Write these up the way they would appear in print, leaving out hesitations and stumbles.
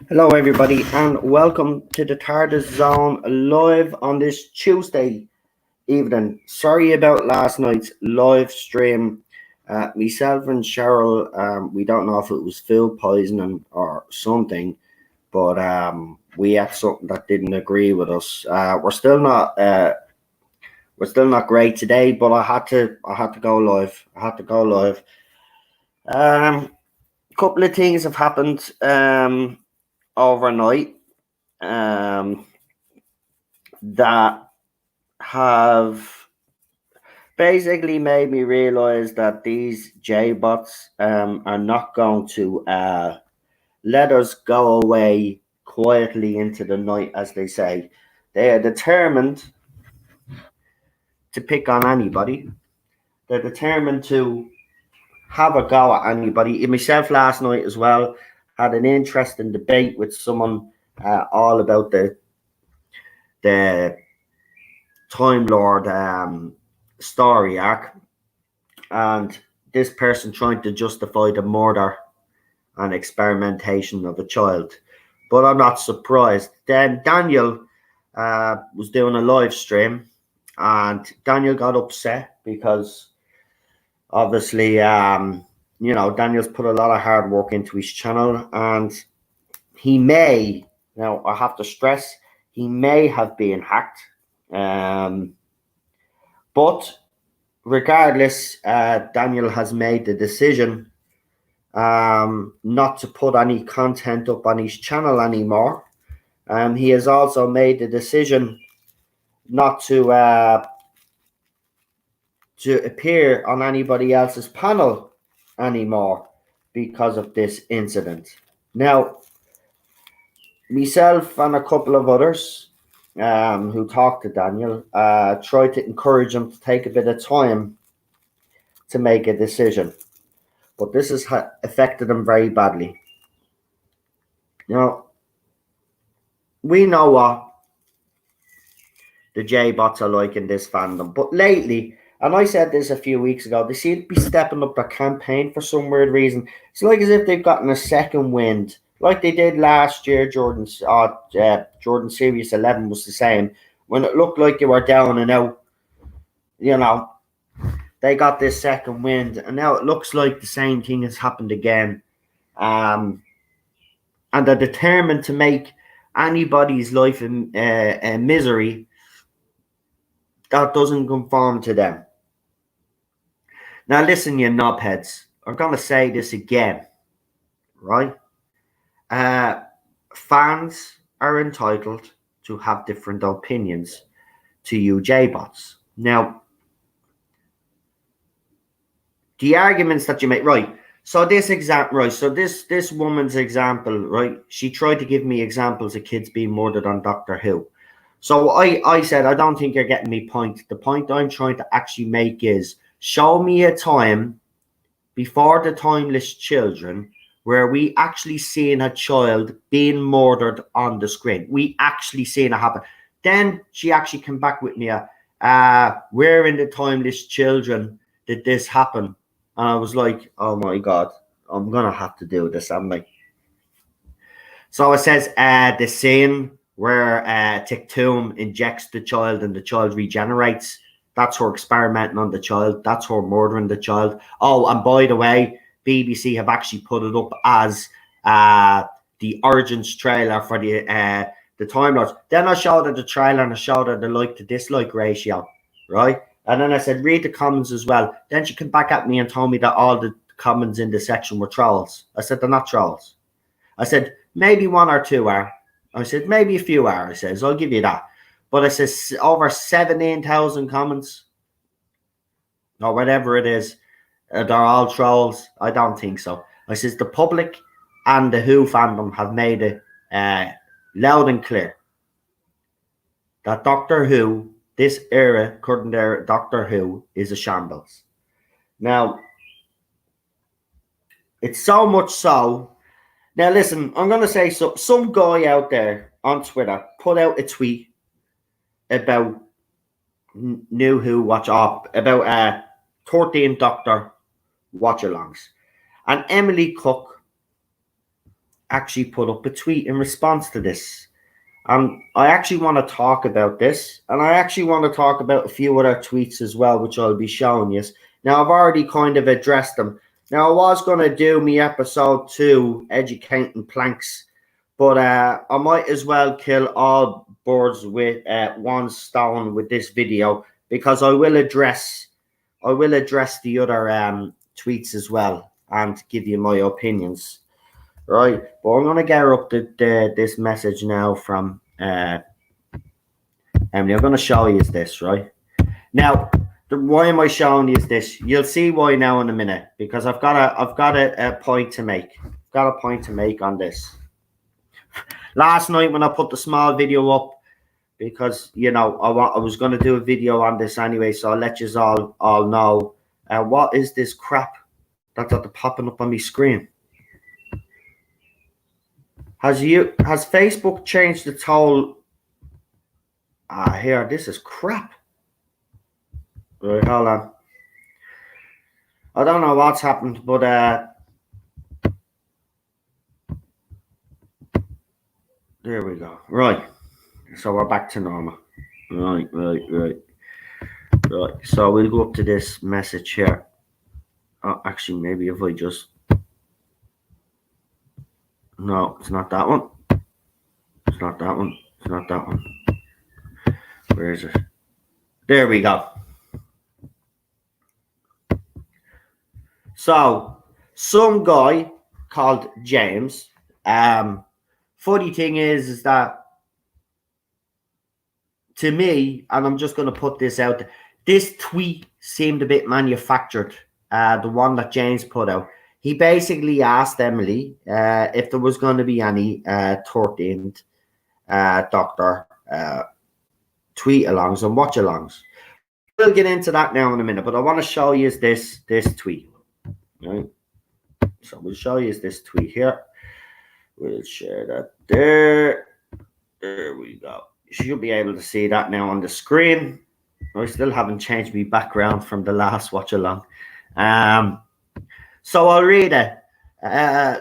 Hello, everybody, and welcome to the TARDIS Zone live on this Tuesday evening. Sorry about last night's live stream. Myself and Cheryl, we don't know if it was food poisoning or something, but we had something that didn't agree with us. We're still not great today, but I had to go live. A couple of things have happened overnight that have basically made me realize that these J-bots are not going to let us go away quietly into the night, as they say. They are determined to pick on anybody. They're determined to have a go at anybody. Myself last night as well had an interesting debate with someone all about the Time Lord story arc, and this person trying to justify the murder and experimentation of a child. But I'm not surprised. Then Daniel was doing a live stream, and Daniel got upset because obviously, Daniel's put a lot of hard work into his channel, and he may, now I have to stress, he may have been hacked. But regardless, Daniel has made the decision not to put any content up on his channel anymore. He has also made the decision not to appear on anybody else's panel anymore because of this incident. Now, myself and a couple of others who talked to Daniel tried to encourage him to take a bit of time to make a decision, but this has affected him very badly. Now, we know what the J-bots are like in this fandom, but lately, and I said this a few weeks ago, they seem to be stepping up their campaign for some weird reason. It's like as if they've gotten a second wind, like they did last year. Jordan Series 11 was the same. When it looked like they were down and out, they got this second wind, and now it looks like the same thing has happened again. And they're determined to make anybody's life a misery that doesn't conform to them. Now, listen, you knobheads. I'm going to say this again, right? Fans are entitled to have different opinions to you J-bots. Now, the arguments that you make, right? So this woman's example, right? She tried to give me examples of kids being murdered on Doctor Who. So I said, I don't think you're getting me point. The point I'm trying to actually make is, show me a time before the Timeless Children where we actually seen a child being murdered on the screen. We actually seen it happen. Then she actually came back with me, where in the Timeless Children did this happen? And I was like, oh my God, I'm going to have to do this. I'm like, so it says the scene where Tiktoon injects the child and the child regenerates. That's her experimenting on the child. That's her murdering the child. Oh, and by the way, BBC have actually put it up as the Origins trailer for the Time Lords. Then I showed her the trailer and I showed her the like to dislike ratio, right? And then I said, read the comments as well. Then she came back at me and told me that all the comments in the section were trolls. I said, they're not trolls. I said, maybe one or two are. I said, maybe a few are. I says, I'll give you that. But I says, over 17,000 comments, or whatever it is, they're all trolls. I don't think so. I says, the public and the Who fandom have made it loud and clear that Doctor Who, this current era Doctor Who, is a shambles. Now, it's so much so. Now, listen, I'm going to say so. Some guy out there on Twitter put out a tweet about New Who watch up, about 13 Doctor watch alongs. And Emily Cook actually put up a tweet in response to this. I actually want to talk about this, and I actually want to talk about a few other tweets as well, which I'll be showing you. Now, I've already kind of addressed them. Now, I was going to do me episode 2, Educating Planks, but I might as well kill all birds with one stone with this video, because I will address the other tweets as well and give you my opinions. Right, but I'm gonna get up this message now from Emily. I'm gonna show you this, right? Now, why am I showing you this? You'll see why now in a minute, because I've got a point to make. I've got a point to make on this. Last night when I put the small video up, because you know I was gonna do a video on this anyway, so I'll let you all know. What is this crap that's popping up on my screen? Has Facebook changed its whole? Here, this is crap. Right, hold on. I don't know what's happened, but there we go. Right, so we're back to normal. Right. So we'll go up to this message here. Oh, actually, maybe if I just. No, it's not that one. It's not that one. It's not that one. Where is it? There we go. So, some guy called James. Funny thing is that to me, and I'm just going to put this out there, this tweet seemed a bit manufactured. The one that James put out. He basically asked Emily if there was going to be any 13th Doctor tweet-alongs and watch-alongs. We'll get into that now in a minute, but I want to show you this tweet. Right? So we'll show you this tweet here. We'll share that there. There we go. You should be able to see that now on the screen. I still haven't changed my background from the last watch-along. So I'll read it.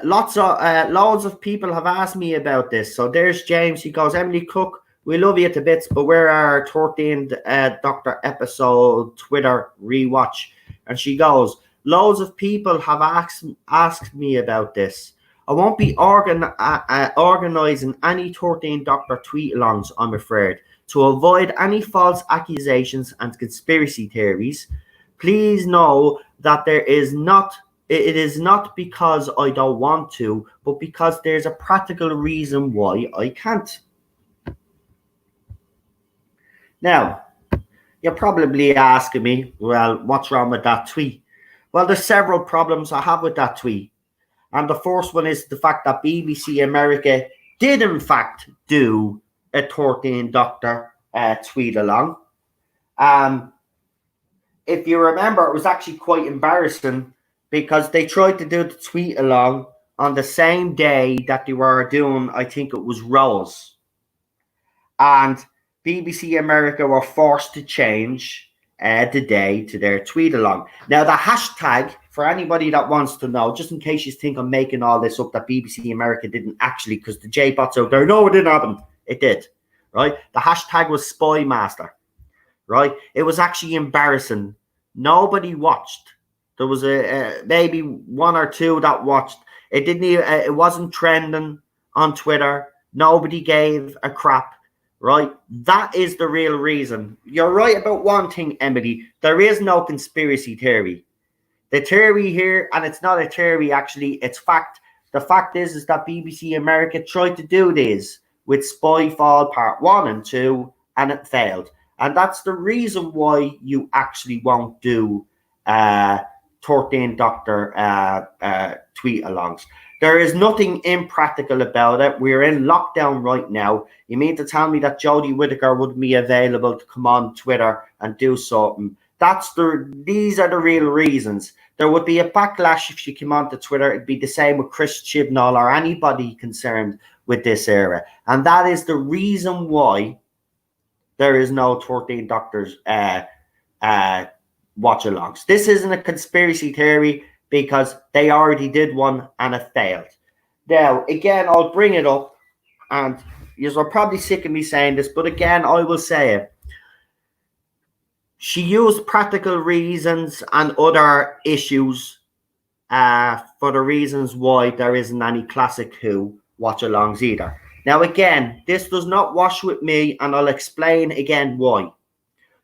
Loads of people have asked me about this. So there's James. He goes, Emily Cook, we love you to bits, but where are our 13th Doctor episode Twitter rewatch? And she goes, loads of people have asked me about this. I won't be organising any 13th Doctor tweet-alongs, I'm afraid. To avoid any false accusations and conspiracy theories, please know that it is not because I don't want to, but because there's a practical reason why I can't. Now, you're probably asking me, well, what's wrong with that tweet? Well, there's several problems I have with that tweet. And the first one is the fact that BBC America did, in fact, do a 13th Doctor tweet-along. If you remember, it was actually quite embarrassing because they tried to do the tweet-along on the same day that they were doing, I think it was Rose. And BBC America were forced to change the day to their tweet-along. Now, the hashtag, for anybody that wants to know, just in case you think I'm making all this up, that BBC America didn't actually, because the J-bots out there, no, it didn't happen. It did, right? The hashtag was Spymaster, right? It was actually embarrassing. Nobody watched. There was maybe one or two that watched. It didn't even, it wasn't trending on Twitter. Nobody gave a crap, right? That is the real reason. You're right about one thing, Emily. There is no conspiracy theory. The theory here, and it's not a theory actually, it's fact. The fact is that BBC America tried to do this with Spyfall Part 1 and 2, and it failed. And that's the reason why you actually won't do 13th Doctor tweet-alongs. There is nothing impractical about it. We're in lockdown right now. You mean to tell me that Jodie Whittaker wouldn't be available to come on Twitter and do something? These are the real reasons. There would be a backlash if she came onto Twitter. It'd be the same with Chris Chibnall or anybody concerned with this era. And that is the reason why there is no 13 Doctors watch-alongs. This isn't a conspiracy theory because they already did one and it failed. Now, again, I'll bring it up, and you're probably sick of me saying this, but again, I will say it. She used practical reasons and other issues for the reasons why there isn't any classic Who watch-alongs either. Now, again, this does not wash with me, and I'll explain again why.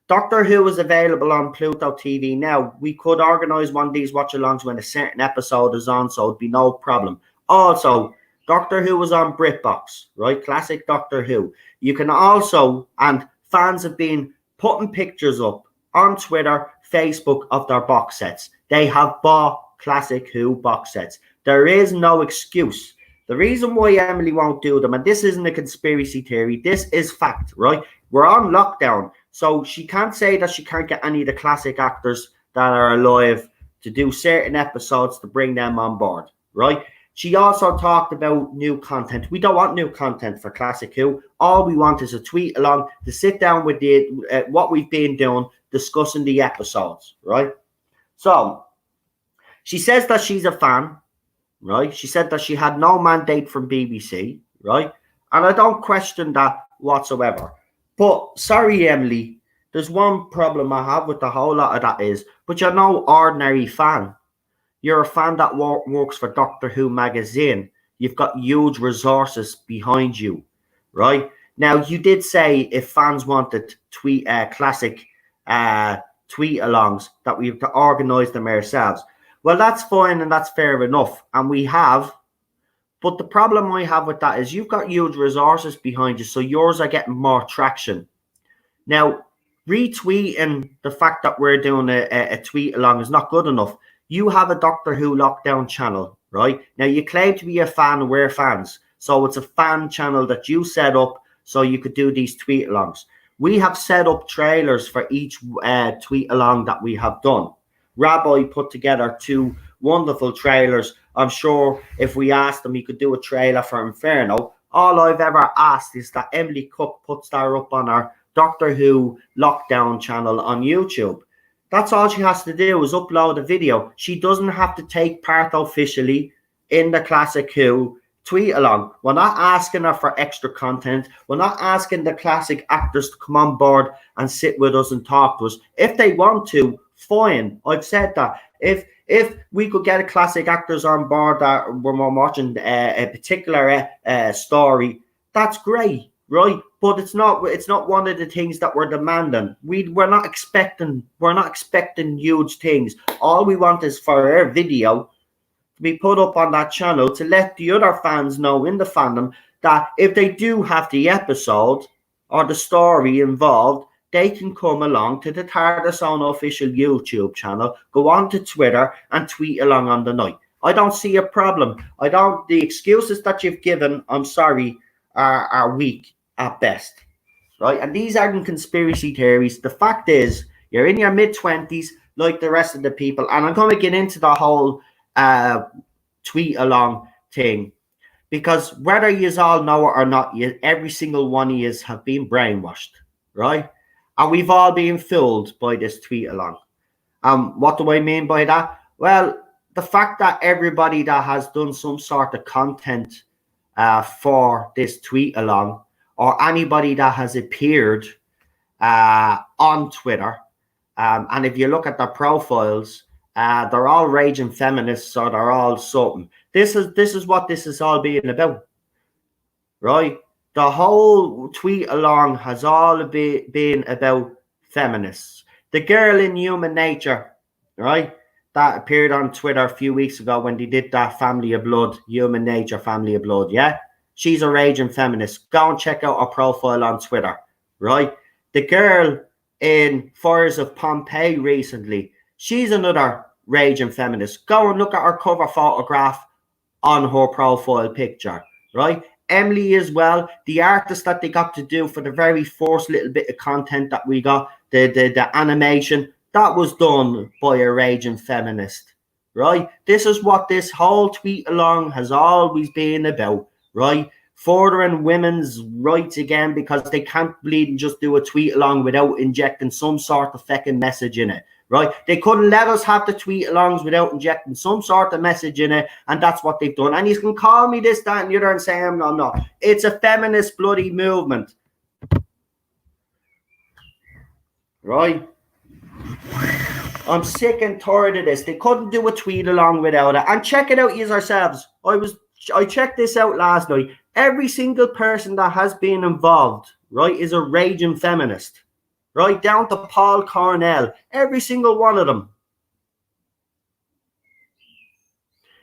Doctor Who is available on Pluto TV now. We could organise one of these watch-alongs when a certain episode is on, so it'd be no problem. Also, Doctor Who was on BritBox, right? Classic Doctor Who. You can also, and fans have been putting pictures up on Twitter, Facebook of their box sets. They have bought Classic Who box sets. There is no excuse. The reason why Emily won't do them, and this isn't a conspiracy theory, this is fact, right? We're on lockdown, so she can't say that she can't get any of the classic actors that are alive to do certain episodes to bring them on board, right? She also talked about new content. We don't want new content for Classic Who. All we want is a tweet along to sit down with the what we've been doing, discussing the episodes, right? So she says that she's a fan, right? She said that she had no mandate from BBC, right? And I don't question that whatsoever. But sorry, Emily, there's one problem I have with the whole lot of that is, but you're no ordinary fan. You're a fan that works for Doctor Who magazine. You've got huge resources behind you, right? Now, you did say if fans wanted classic tweet-alongs, that we have to organise them ourselves. Well, that's fine and that's fair enough. And we have. But the problem I have with that is you've got huge resources behind you, so yours are getting more traction. Now, retweeting the fact that we're doing a tweet along is not good enough. You have a Doctor Who lockdown channel, right? Now, you claim to be a fan, we're fans. So it's a fan channel that you set up so you could do these tweet alongs. We have set up trailers for each tweet along that we have done. Rabbi put together 2 wonderful trailers. I'm sure if we asked him, he could do a trailer for Inferno. All I've ever asked is that Emily Cook puts that up on our Doctor Who lockdown channel on YouTube. That's all she has to do is upload a video. She doesn't have to take part officially in the Classic Who tweet along. We're not asking her for extra content. We're not asking the classic actors to come on board and sit with us and talk to us. If they want to, fine. I've said that. If we could get a classic actors on board that when we're watching a particular story, that's great, right? But it's not one of the things that we're demanding. We're not expecting huge things. All we want is for our video to be put up on that channel to let the other fans know in the fandom that if they do have the episode or the story involved, they can come along to the TARDIS Own official YouTube channel, go on to Twitter and tweet along on the night. I don't see a problem. The excuses that you've given, I'm sorry, are weak at best, right? And these aren't conspiracy theories. The fact is, you're in your mid-20s like the rest of the people, and I'm going to get into the whole tweet along thing, because whether you all know it or not, every single one of you have been brainwashed, right? And we've all been fooled by this tweet along. What do I mean by that? Well, the fact that everybody that has done some sort of content for this tweet along, or anybody that has appeared on Twitter, and if you look at their profiles, they're all raging feminists, or they're all something. This is what this is all being about, right? The whole tweet along has all been about feminists. The girl in Human Nature, right, that appeared on Twitter a few weeks ago when they did that Family of Blood, Human Nature, Family of Blood, yeah? She's a raging feminist. Go and check out her profile on Twitter, right? The girl in Fires of Pompeii recently, she's another raging feminist. Go and look at her cover photograph on her profile picture, right? Emily as well, the artist that they got to do for the very first little bit of content that we got, the animation, that was done by a raging feminist, right? This is what this whole tweet along has always been about, right? Furthering women's rights again, because they can't bleed and just do a tweet along without injecting some sort of fucking message in it, right? They couldn't let us have the tweet alongs without injecting some sort of message in it, and that's what they've done. And you can call me this, that, and the other and say, no. It's a feminist bloody movement. Right? I'm sick and tired of this. They couldn't do a tweet along without it. And check it out yourselves. I checked this out last night. Every single person that has been involved, right, is a raging feminist. Right, down to Paul Cornell. Every single one of them.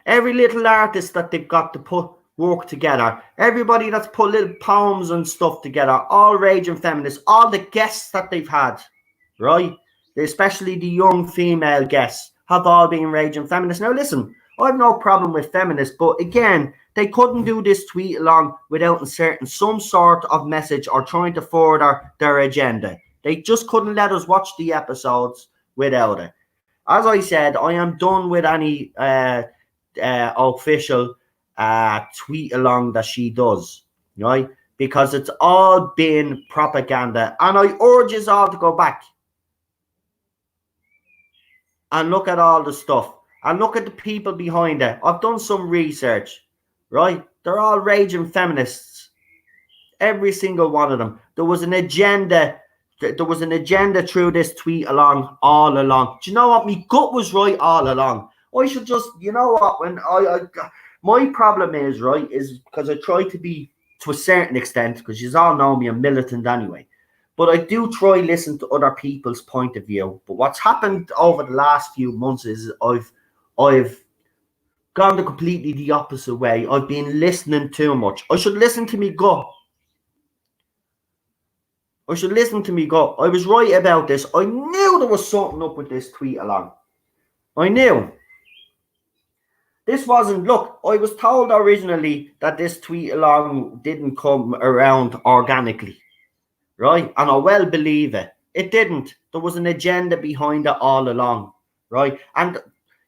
Every little artist that they've got to put work together. Everybody that's put little poems and stuff together. All raging feminists. All the guests that they've had. Right? Especially the young female guests have all been raging feminists. Now listen, I have no problem with feminists, but again, they couldn't do this tweet along without inserting some sort of message or trying to further their agenda. They just couldn't let us watch the episodes without it. As I said, I am done with any official tweet along that she does, right? Because it's all been propaganda. And I urge us all to go back and look at all the stuff and look at the people behind it. I've done some research, right? They're all raging feminists. Every single one of them. There was an agenda. There was an agenda through this tweet along all along. Do you know what? My gut was right all along. I should just, you know what? When my problem is, right, is because I try to be, to a certain extent, because you all know me, I'm militant anyway. But I do try listen to other people's point of view. But what's happened over the last few months is I've gone the completely the opposite way. I've been listening too much. I should listen to me gut. I should listen to me gut. I was right about this. I knew there was something up with this tweet along. I knew. This wasn't, look, I was told originally that this tweet along didn't come around organically. Right? And I well believe it. It didn't. There was an agenda behind it all along. Right? And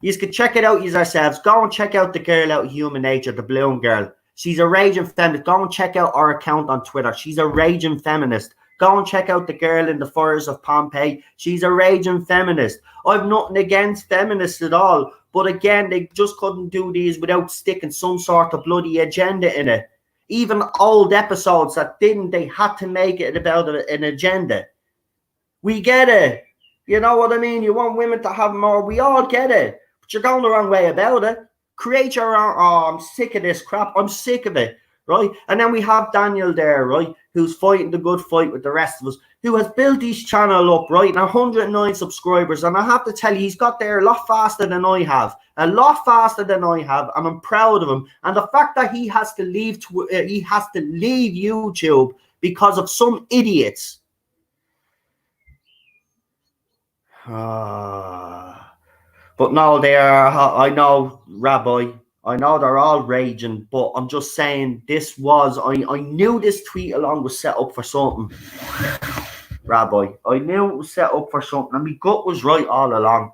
you can check it out yourselves. Go and check out the girl out of Human Nature, the balloon girl. She's a raging feminist. Go and check out our account on Twitter. She's a raging feminist. Go and check out the girl in the fires of Pompeii. She's a raging feminist. I've nothing against feminists at all. But again, they just couldn't do these without sticking some sort of bloody agenda in it. Even old episodes that didn't, they had to make it about an agenda. We get it. You know what I mean? You want women to have more. We all get it. But you're going the wrong way about it. Create your own. Oh, I'm sick of this crap. I'm sick of it. Right? And then we have Daniel there, right? Who's fighting the good fight with the rest of us, who has built his channel up, right? And 109 subscribers. And I have to tell you, he's got there a lot faster than I have. A lot faster than I have. And I'm proud of him. And the fact that he has to leave YouTube because of some idiots. But no, they are, I know, Rabbi, I know they're all raging, but I'm just saying this was, I knew this tweet along was set up for something, Rabbi. I knew it was set up for something, and my gut was right all along.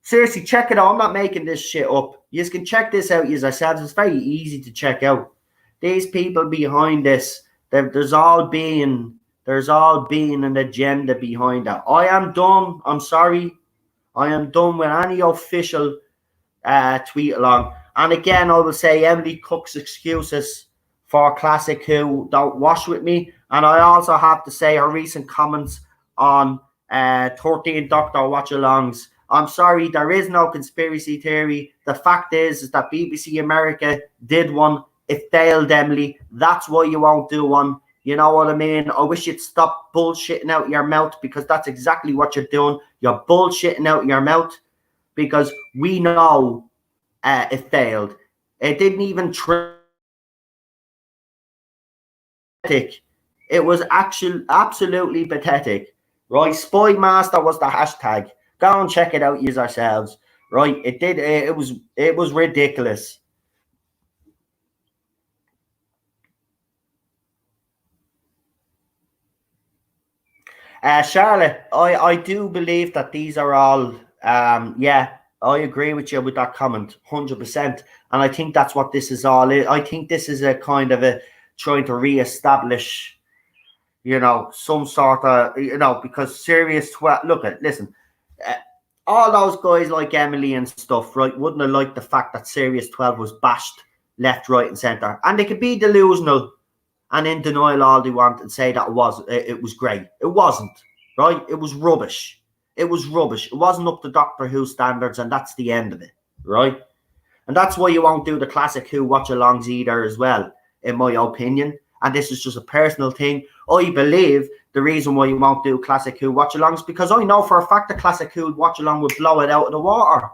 Seriously, check it out. I'm not making this shit up. You can check this out yourselves. It's very easy to check out. These people behind this, there's all been an agenda behind that. I am done. I'm sorry. I am done with any official tweet along. And again, I will say Emily Cook's excuses for Classic Who don't wash with me. And I also have to say her recent comments on 13 Doctor Watch-alongs. I'm sorry, there is no conspiracy theory. The fact is that BBC America did one. It failed, Emily. That's why you won't do one. You know what I mean? I wish you'd stop bullshitting out your mouth, because that's exactly what you're doing. You're bullshitting out your mouth, because we know it failed. It didn't even try. It was actually absolutely pathetic. Right? Spy Master was the hashtag. Go and check it out yourselves. Right? It did. It was ridiculous. Charlotte, I do believe that these are all, yeah, I agree with you with that comment, 100%. And I think that's what this is all. I think this is a kind of a trying to re-establish, you know, some sort of, you know, because serious, listen, uh, all those guys like Emily and stuff, right, wouldn't have liked the fact that Series 12 was bashed left, right, and centre. And they could be delusional and in denial all they want and say that it was great. It wasn't, right? It was rubbish. It was rubbish. It wasn't up to Doctor Who standards, and that's the end of it, right? And that's why you won't do the classic Who watch-alongs either as well, in my opinion. And this is just a personal thing. I believe the reason why you won't do classic Who watch-alongs, because I know for a fact the classic Who watch-along would blow it out of the water.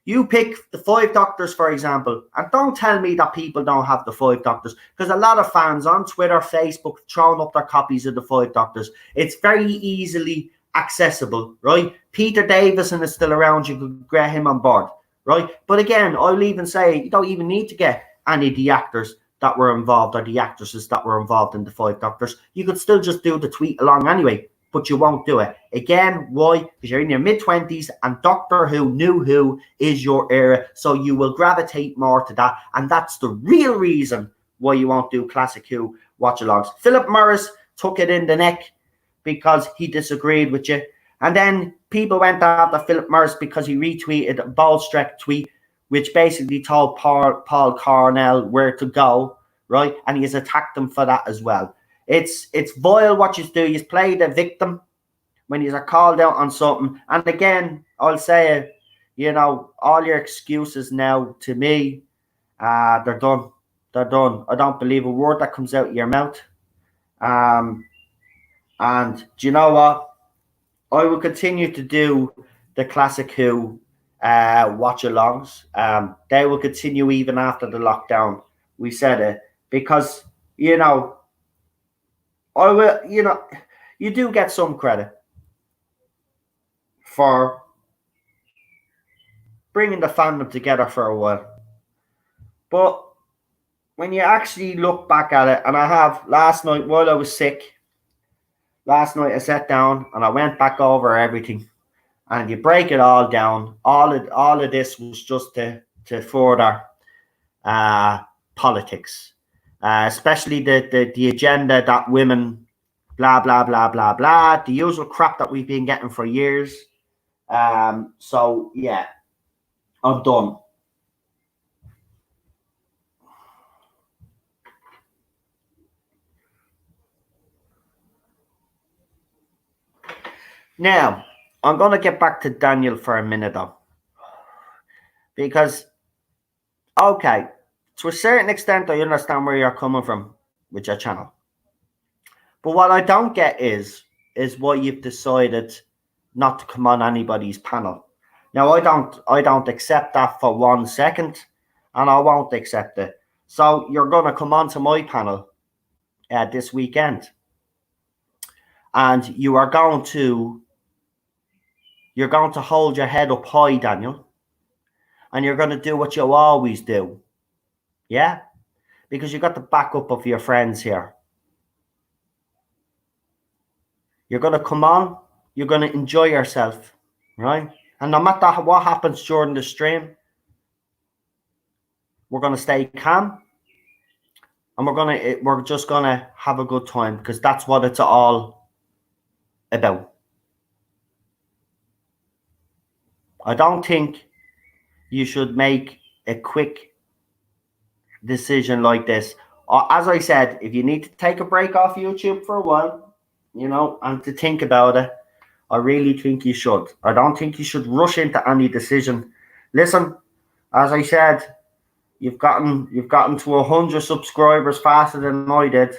You pick the 5 Doctors, for example, and don't tell me that people don't have the 5 Doctors, because a lot of fans on Twitter, Facebook, throwing up their copies of the 5 Doctors. It's very easily accessible, right? Peter Davison is still around. You could get him on board, right? But again, I'll even say you don't even need to get any of the actors that were involved or the actresses that were involved in the 5 Doctors. You could still just do the tweet along anyway, but you won't do it. Again, why? Because you're in your mid-20s and Doctor Who, New Who is your era, so you will gravitate more to that, and that's the real reason why you won't do classic Who watch-alongs. Philip Morris took it in the neck because he disagreed with you, and then people went after Philip Morris because he retweeted a Ballstreck tweet which basically told Paul Cornell where to go, right? And he has attacked him for that as well. It's vile what you do. You play the victim when you are called out on something. And again, I'll say it, you know, all your excuses now to me, they're done. They're done. I don't believe a word that comes out of your mouth. And do you know what? I will continue to do the classic Who watch-alongs. They will continue even after the lockdown. We said it because, you know, I will, you know, you do get some credit for bringing the fandom together for a while. But when you actually look back at it, and I have last night while I was sick, last night I sat down and I went back over everything, and you break it all down. All of this was just to further politics, especially the agenda that women, blah blah blah blah blah, the usual crap that we've been getting for years. So yeah, I'm done. Now, I'm going to get back to Daniel for a minute, though. Because, okay, to a certain extent, I understand where you're coming from with your channel. But what I don't get is why you've decided not to come on anybody's panel. Now, I don't accept that for 1 second, and I won't accept it. So you're going to come on to my panel this weekend. And you're going to hold your head up high, Daniel, and you're going to do what you always do. Yeah? Because you got the backup of your friends here. You're going to come on, you're going to enjoy yourself, right? And no matter what happens during the stream, we're going to stay calm, and we're just going to have a good time, because that's what it's all about. I don't think you should make a quick decision like this. As I said, if you need to take a break off YouTube for a while, you know, and to think about it, I really think you should. I don't think you should rush into any decision. Listen, as I said, you've gotten to 100 subscribers faster than I did.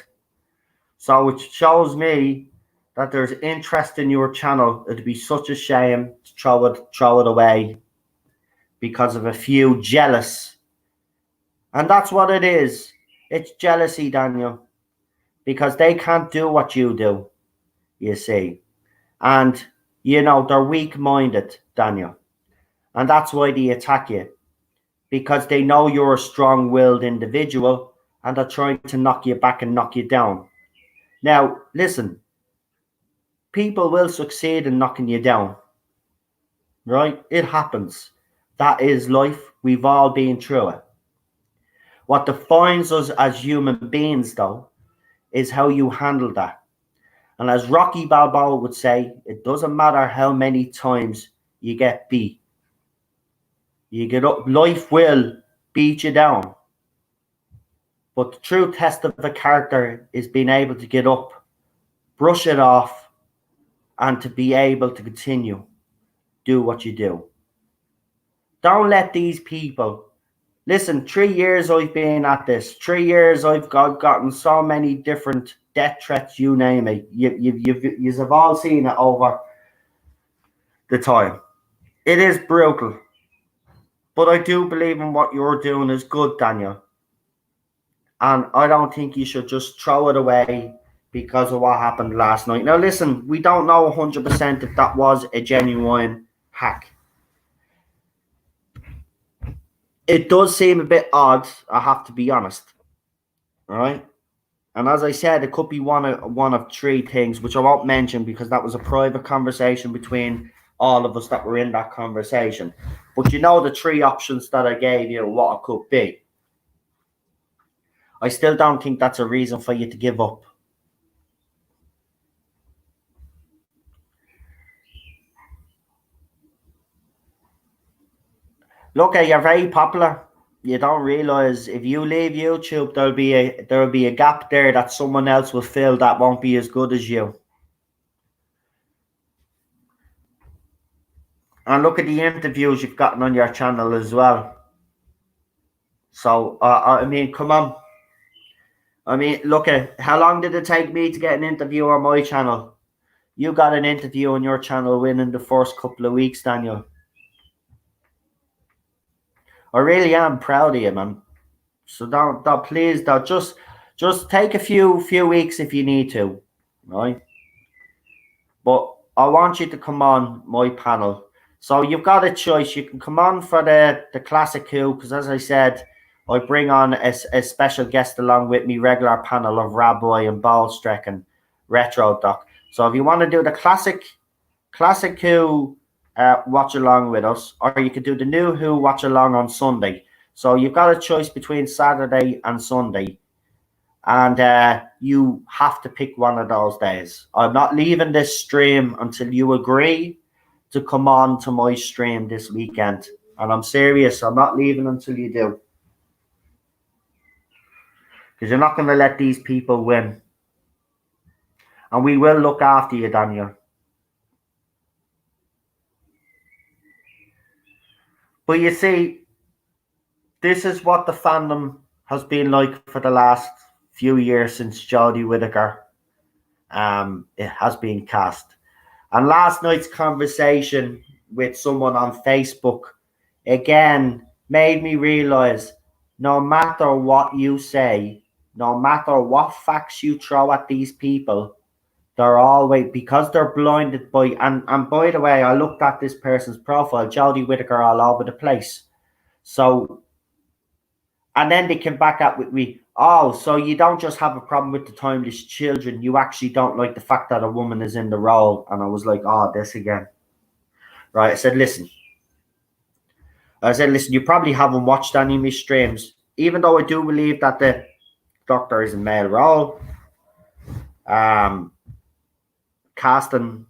So it shows me that there's interest in your channel. It'd be such a shame to throw it away because of a few jealous. And that's what it is. It's jealousy, Daniel. Because they can't do what you do, you see. And, you know, they're weak-minded, Daniel. And that's why they attack you. Because they know you're a strong-willed individual, and they're trying to knock you back and knock you down. Now, listen. People will succeed in knocking you down. Right? It happens. That is life. We've all been through it. What defines us as human beings, though, is how you handle that. And as Rocky Balboa would say, it doesn't matter how many times you get beat. You get up, life will beat you down. But the true test of a character is being able to get up, brush it off, and to be able to continue, do what you do. Don't let these people, listen, 3 years I've been at this, 3 years I've gotten so many different death threats, you name it. You've all seen it over the time. It is brutal. But I do believe in what you're doing is good, Daniel. And I don't think you should just throw it away because of what happened last night. Now, listen, we don't know 100% if that was a genuine hack. It does seem a bit odd, I have to be honest. All right? And as I said, it could be one of three things, which I won't mention because that was a private conversation between all of us that were in that conversation. But you know the three options that I gave you, what it could be. I still don't think that's a reason for you to give up. Look, you're very popular. You don't realize if you leave YouTube, there'll be a gap there that someone else will fill that won't be as good as you. And look at the interviews you've gotten on your channel as well. So I mean, come on. I mean, look at how long did it take me to get an interview on my channel? You got an interview on your channel within the first couple of weeks, Daniel. I really am proud of you, man. So don't please don't just take a few weeks if you need to, right? But I want you to come on my panel. So you've got a choice. You can come on for the classic Who, because as I said, I bring on a special guest along with me, regular panel of Rabbi and Ballstreck and Retro Doc. So if you want to do the classic Who, watch along with us, or you could do the new Who watch along on Sunday. So you've got a choice between Saturday and Sunday, and you have to pick one of those days. I'm not leaving this stream until you agree to come on to my stream this weekend, and I'm serious. I'm not leaving until you do, because you're not going to let these people win, and we will look after you, Daniel. But you see, this is what the fandom has been like for the last few years since Jodie Whittaker it has been cast. And last night's conversation with someone on Facebook again made me realize no matter what you say, no matter what facts you throw at these people, they're always, because they're blinded by, and by the way, I looked at this person's profile, Jodie Whittaker, all over the place. So, and then they came back up with me, oh, so you don't just have a problem with the timeless children, you actually don't like the fact that a woman is in the role. And I was like, oh, this again. Right, I said, listen, you probably haven't watched any of my streams, even though I do believe that the Doctor is a male role. Casting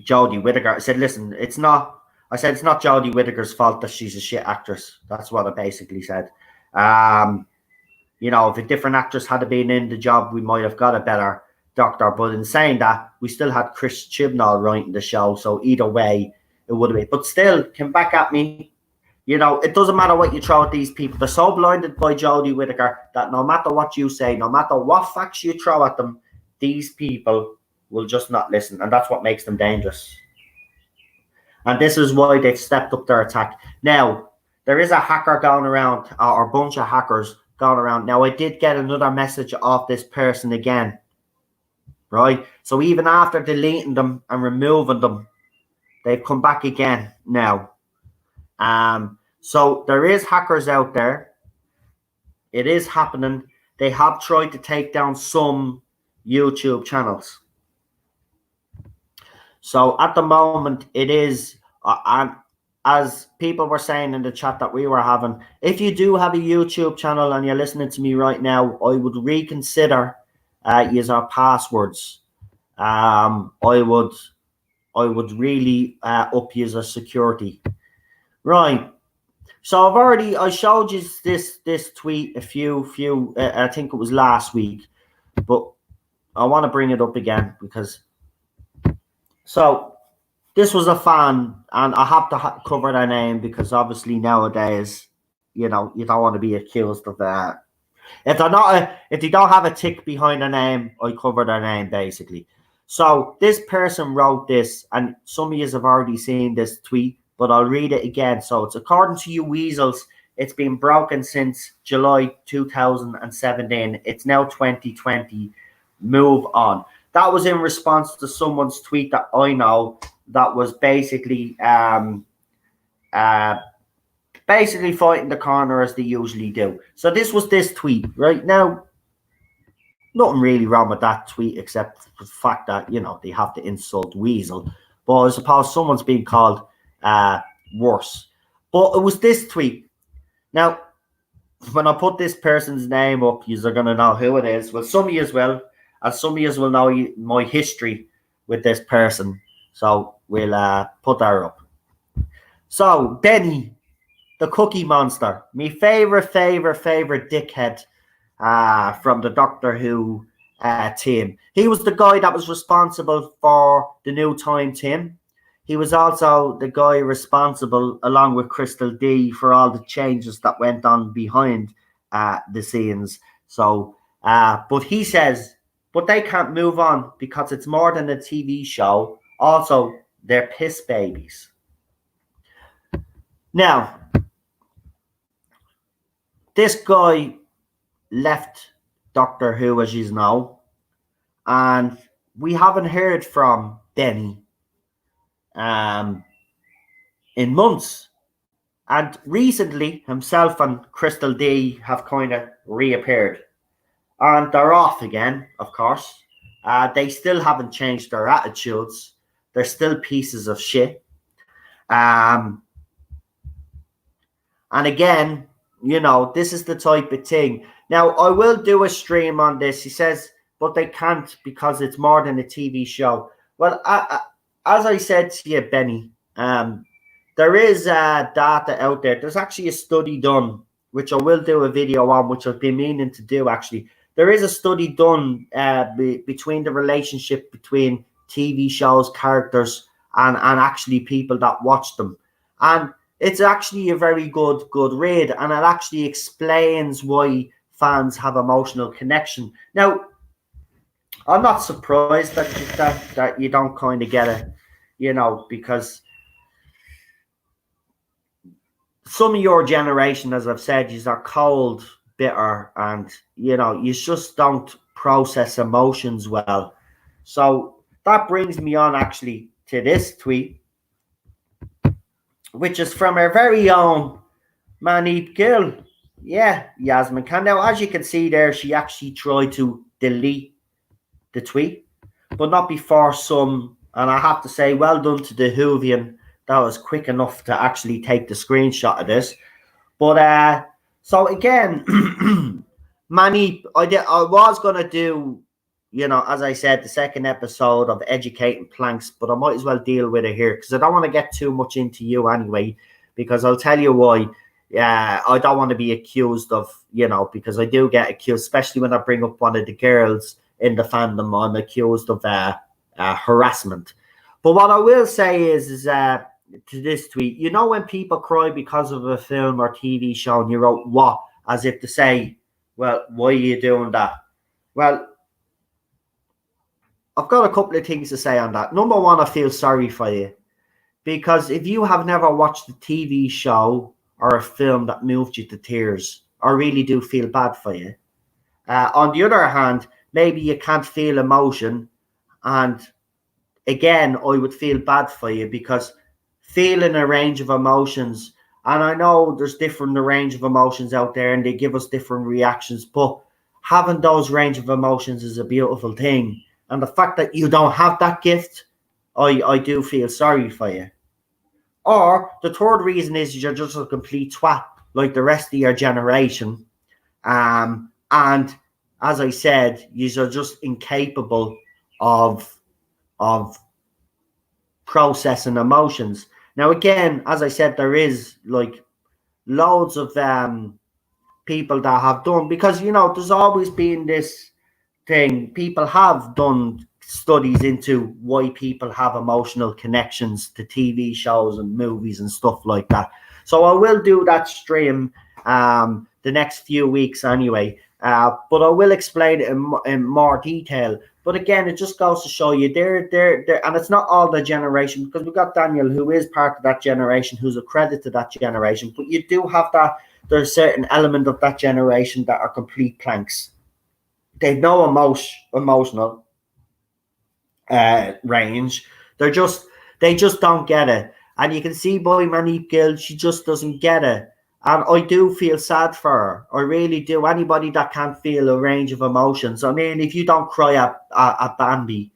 Jodie Whittaker, I said, listen, it's not Jodie Whittaker's fault that she's a shit actress. That's what I basically said. You know, if a different actress had been in the job, we might have got a better Doctor. But in saying that, we still had Chris Chibnall writing the show. So either way, it would have been. But still, came back at me. You know, it doesn't matter what you throw at these people. They're so blinded by Jodie Whittaker that no matter what you say, no matter what facts you throw at them, these people will just not listen. And that's what makes them dangerous. And this is why they've stepped up their attack. Now, there is a hacker going around, or a bunch of hackers going around. Now, I did get another message off this person again, right? So even after deleting them and removing them, they've come back again now. So there is hackers out there. It is happening. They have tried to take down some YouTube channels. So at the moment, it is, and as people were saying in the chat that we were having, if you do have a YouTube channel and you're listening to me right now, I would reconsider use our passwords. I would really up use a security. Right. So I showed you this tweet a few I think it was last week, but I want to bring it up again because so this was a fan, and I have to cover their name because obviously nowadays, you know, you don't want to be accused of that. If they don't have a tick behind their name, I cover their name basically. So this person wrote this, and some of you have already seen this tweet, but I'll read it again. So it's according to you weasels, it's been broken since July 2017. It's now 2020. Move on. That was in response to someone's tweet that I know that was basically basically fighting the corner as they usually do. So this was this tweet right now. Nothing really wrong with that tweet except the fact that, you know, they have to insult Weasel. But I suppose someone's being called worse. But it was this tweet. Now, when I put this person's name up, you're going to know who it is. Well, some of you as well. And some of you will know my history with this person. So we'll put that up. So, Benny, the Cookie Monster. My favorite dickhead from the Doctor Who team. He was the guy that was responsible for the new time team. He was also the guy responsible, along with Crystal D, for all the changes that went on behind the scenes. So, but he says, but they can't move on because it's more than a TV show. Also, they're piss babies. Now, this guy left Doctor Who, as you know, and we haven't heard from Benny in months. And recently, himself and Crystal D have kind of reappeared. And they're off again, of course. They still haven't changed their attitudes. They're still pieces of shit. And again, you know, this is the type of thing. Now, I will do a stream on this. He says, but they can't because it's more than a TV show. Well, as I said to you, Benny, there is data out there. There's actually a study done, which I will do a video on, which I've been meaning to do, actually. There is a study done between the relationship between TV shows, characters, and actually people that watch them. And it's actually a very good read, and it actually explains why fans have emotional connection. Now, I'm not surprised that you don't kind of get it, you know, because some of your generation, as I've said, you are cold, bitter, and, you know, you just don't process emotions well. So that brings me on actually to this tweet, which is from our very own Manip Gill. Yeah, Yasmin Khan. Now, as you can see there, she actually tried to delete the tweet, but not before some, and I have to say, well done to the Whovian that was quick enough to actually take the screenshot of this. But so again, Manip, I was gonna do, you know, as I said, the second episode of Educating Planks, but I might as well deal with it here because I don't want to get too much into you anyway, because I'll tell you why. Yeah, I don't want to be accused of, you know, because I do get accused, especially when I bring up one of the girls in the fandom, I'm accused of harassment. But what I will say is to this tweet, you know, when people cry because of a film or TV show and you wrote what, as if to say, well, why are you doing that? Well, I've got a couple of things to say on that. Number one, I feel sorry for you, because if you have never watched a TV show or a film that moved you to tears, I really do feel bad for you. On the other hand, maybe you can't feel emotion, and again, I would feel bad for you, because feeling a range of emotions, and I know there's different range of emotions out there and they give us different reactions, but having those range of emotions is a beautiful thing. And the fact that you don't have that gift, I do feel sorry for you. Or the third reason is you're just a complete twat like the rest of your generation. And as I said, you are just incapable of processing emotions. Now, again, as I said, there is like loads of people that have done, because there's always been this thing. People have done studies into why people have emotional connections to TV shows and movies and stuff like that. So I will do that stream the next few weeks anyway. But I will explain it in more detail. But again, it just goes to show you they're, and it's not all the generation, because we've got Daniel, who is part of that generation, who's a credit to that generation. But you do have that, there's a certain element of that generation that are complete planks. They've no emotional range. They just don't get it. And you can see by Monique Gill, she just doesn't get it. And I do feel sad for her. I really do. Anybody that can't feel a range of emotions. I mean, if you don't cry at Bambi,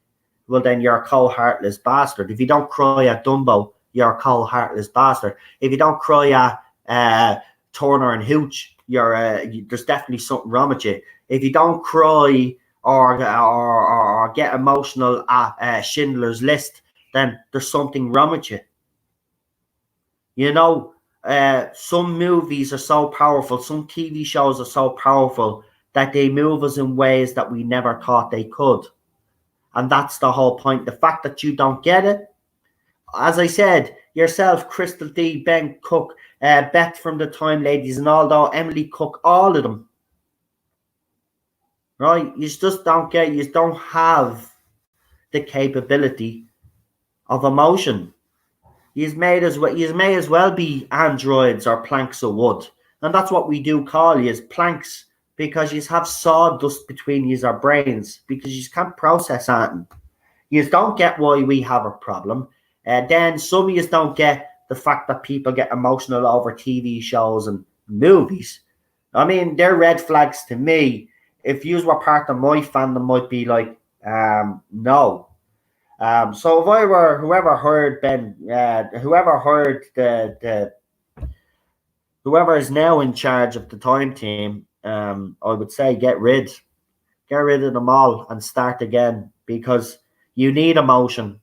well, then you're a cold, heartless bastard. If you don't cry at Dumbo, you're a cold, heartless bastard. If you don't cry at Turner and Hooch, there's definitely something wrong with you. If you don't cry or get emotional at Schindler's List, then there's something wrong with you. Some movies are so powerful, some TV shows are so powerful that they move us in ways that we never thought they could. And that's the whole point. The fact that you don't get it, as I said, yourself, Crystal D, Ben Cook, Beth from the Time Ladies, and although Emily Cook, all of them, right? You just don't get, you don't have the capability of emotion. You may as well be androids or planks of wood. And that's what we do call you, as planks, because you have sawdust between your brains, because you can't process anything. You don't get why we have a problem. Then some of you don't get the fact that people get emotional over TV shows and movies. I mean, they're red flags to me. If you were part of my fandom, might be like, no. So if I were, whoever heard whoever is now in charge of the Time team, I would say get rid of them all and start again, because you need emotion.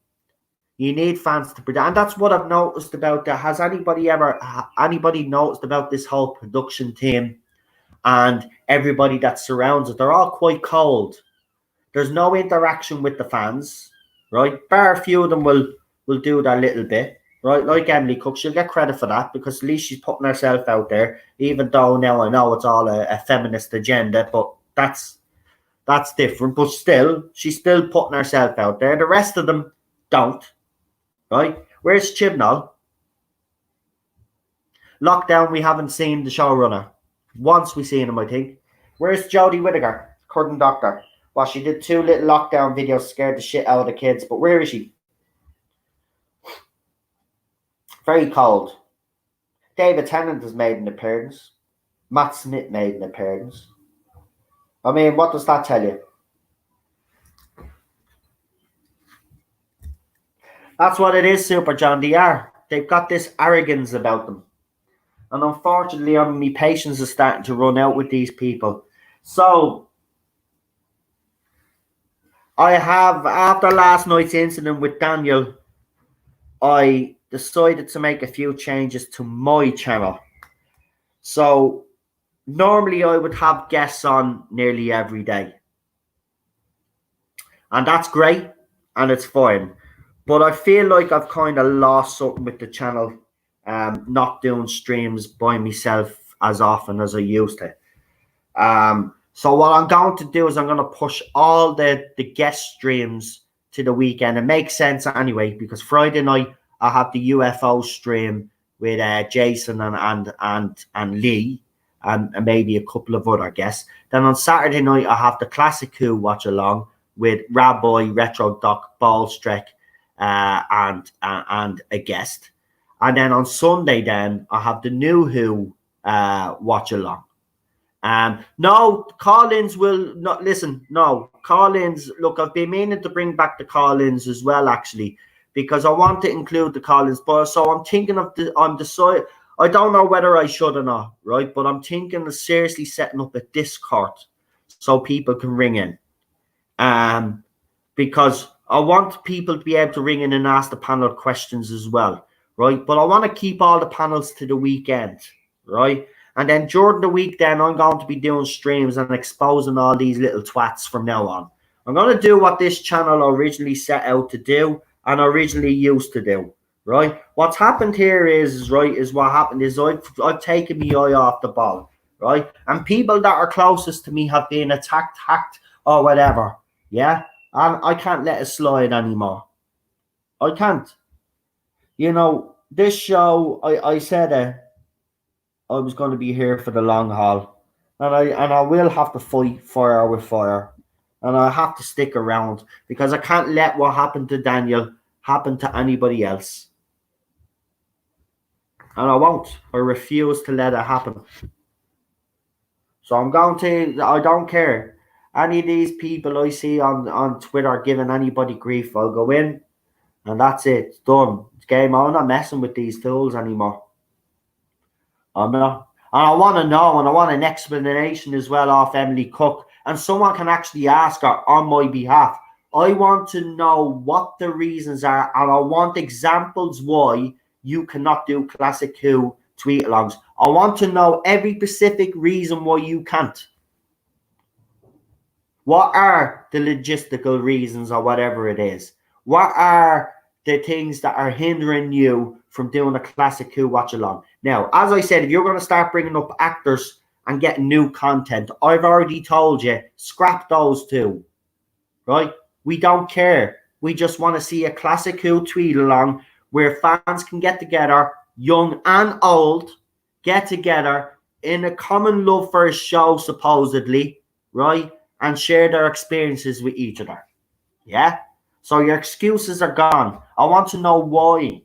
You need fans to produce, and that's what I've noticed about that. Has anybody noticed about this whole production team and everybody that surrounds it? They're all quite cold. There's no interaction with the fans, right? Bar a few of them will do their little bit, right? Like Emily Cook, she'll get credit for that, because at least she's putting herself out there, even though now I know it's all a feminist agenda, but that's different. But still, she's still putting herself out there. The rest of them don't, right? Where's Chibnall? Lockdown, we haven't seen the showrunner. Once we seen him, I think. Where's Jodie Whittaker, current doctor? Well, she did 2 little lockdown videos, scared the shit out of the kids. But where is she? Very cold. David Tennant has made an appearance. Matt Smith made an appearance. I mean, what does that tell you? That's what it is, Super John. They've got this arrogance about them. And unfortunately, my patience is starting to run out with these people. So I have, after last night's incident with Daniel, I decided to make a few changes to my channel. So normally I would have guests on nearly every day. And that's great, and it's fine. But I feel like I've kind of lost something with the channel, not doing streams by myself as often as I used to. So what I'm going to do is I'm going to push all the guest streams to the weekend. It makes sense anyway, because Friday night I have the UFO stream with Jason and Lee and maybe a couple of other guests. Then on Saturday night I have the Classic Who watch along with Rabbi, Retro Doc, Ballstreck, and a guest. And then on Sunday then I have the New Who watch along. No, call-ins will not listen. No, call-ins. Look, I've been meaning to bring back the call-ins as well, actually, because I want to include the call-ins. But so I'm thinking of I'm deciding. I don't know whether I should or not, right? But I'm thinking of seriously setting up a Discord. so people can ring in. Because I want people to be able to ring in and ask the panel questions as well, right? But I want to keep all the panels to the weekend, right? And then during the week, then I'm going to be doing streams and exposing all these little twats from now on. I'm going to do what this channel originally set out to do and originally used to do, right? What's happened here is what happened is I've taken my eye off the ball, right? And people that are closest to me have been attacked, hacked, or whatever, yeah? And I can't let it slide anymore. I can't. You know, this show, I said I was going to be here for the long haul. And I will have to fight fire with fire. And I have to stick around because I can't let what happened to Daniel happen to anybody else. And I won't. I refuse to let it happen. So I'm going to, I don't care. Any of these people I see on Twitter giving anybody grief, I'll go in and that's it. It's done. It's game on. I'm not messing with these tools anymore. I'm not. And I want to know, and I want an explanation as well off Emily Cook. And someone can actually ask her on my behalf. I want to know what the reasons are, and I want examples why you cannot do Classic Who tweet-alongs. I want to know every specific reason why you can't. What are the logistical reasons or whatever it is? What are the things that are hindering you from doing a Classic Who watch-along? Now, as I said, if you're going to start bringing up actors and getting new content, I've already told you, scrap those two, right? We don't care. We just want to see a Classic Who tweet-along where fans can get together, young and old, get together in a common love for a show, supposedly, right? And share their experiences with each other. Yeah? So your excuses are gone. I want to know why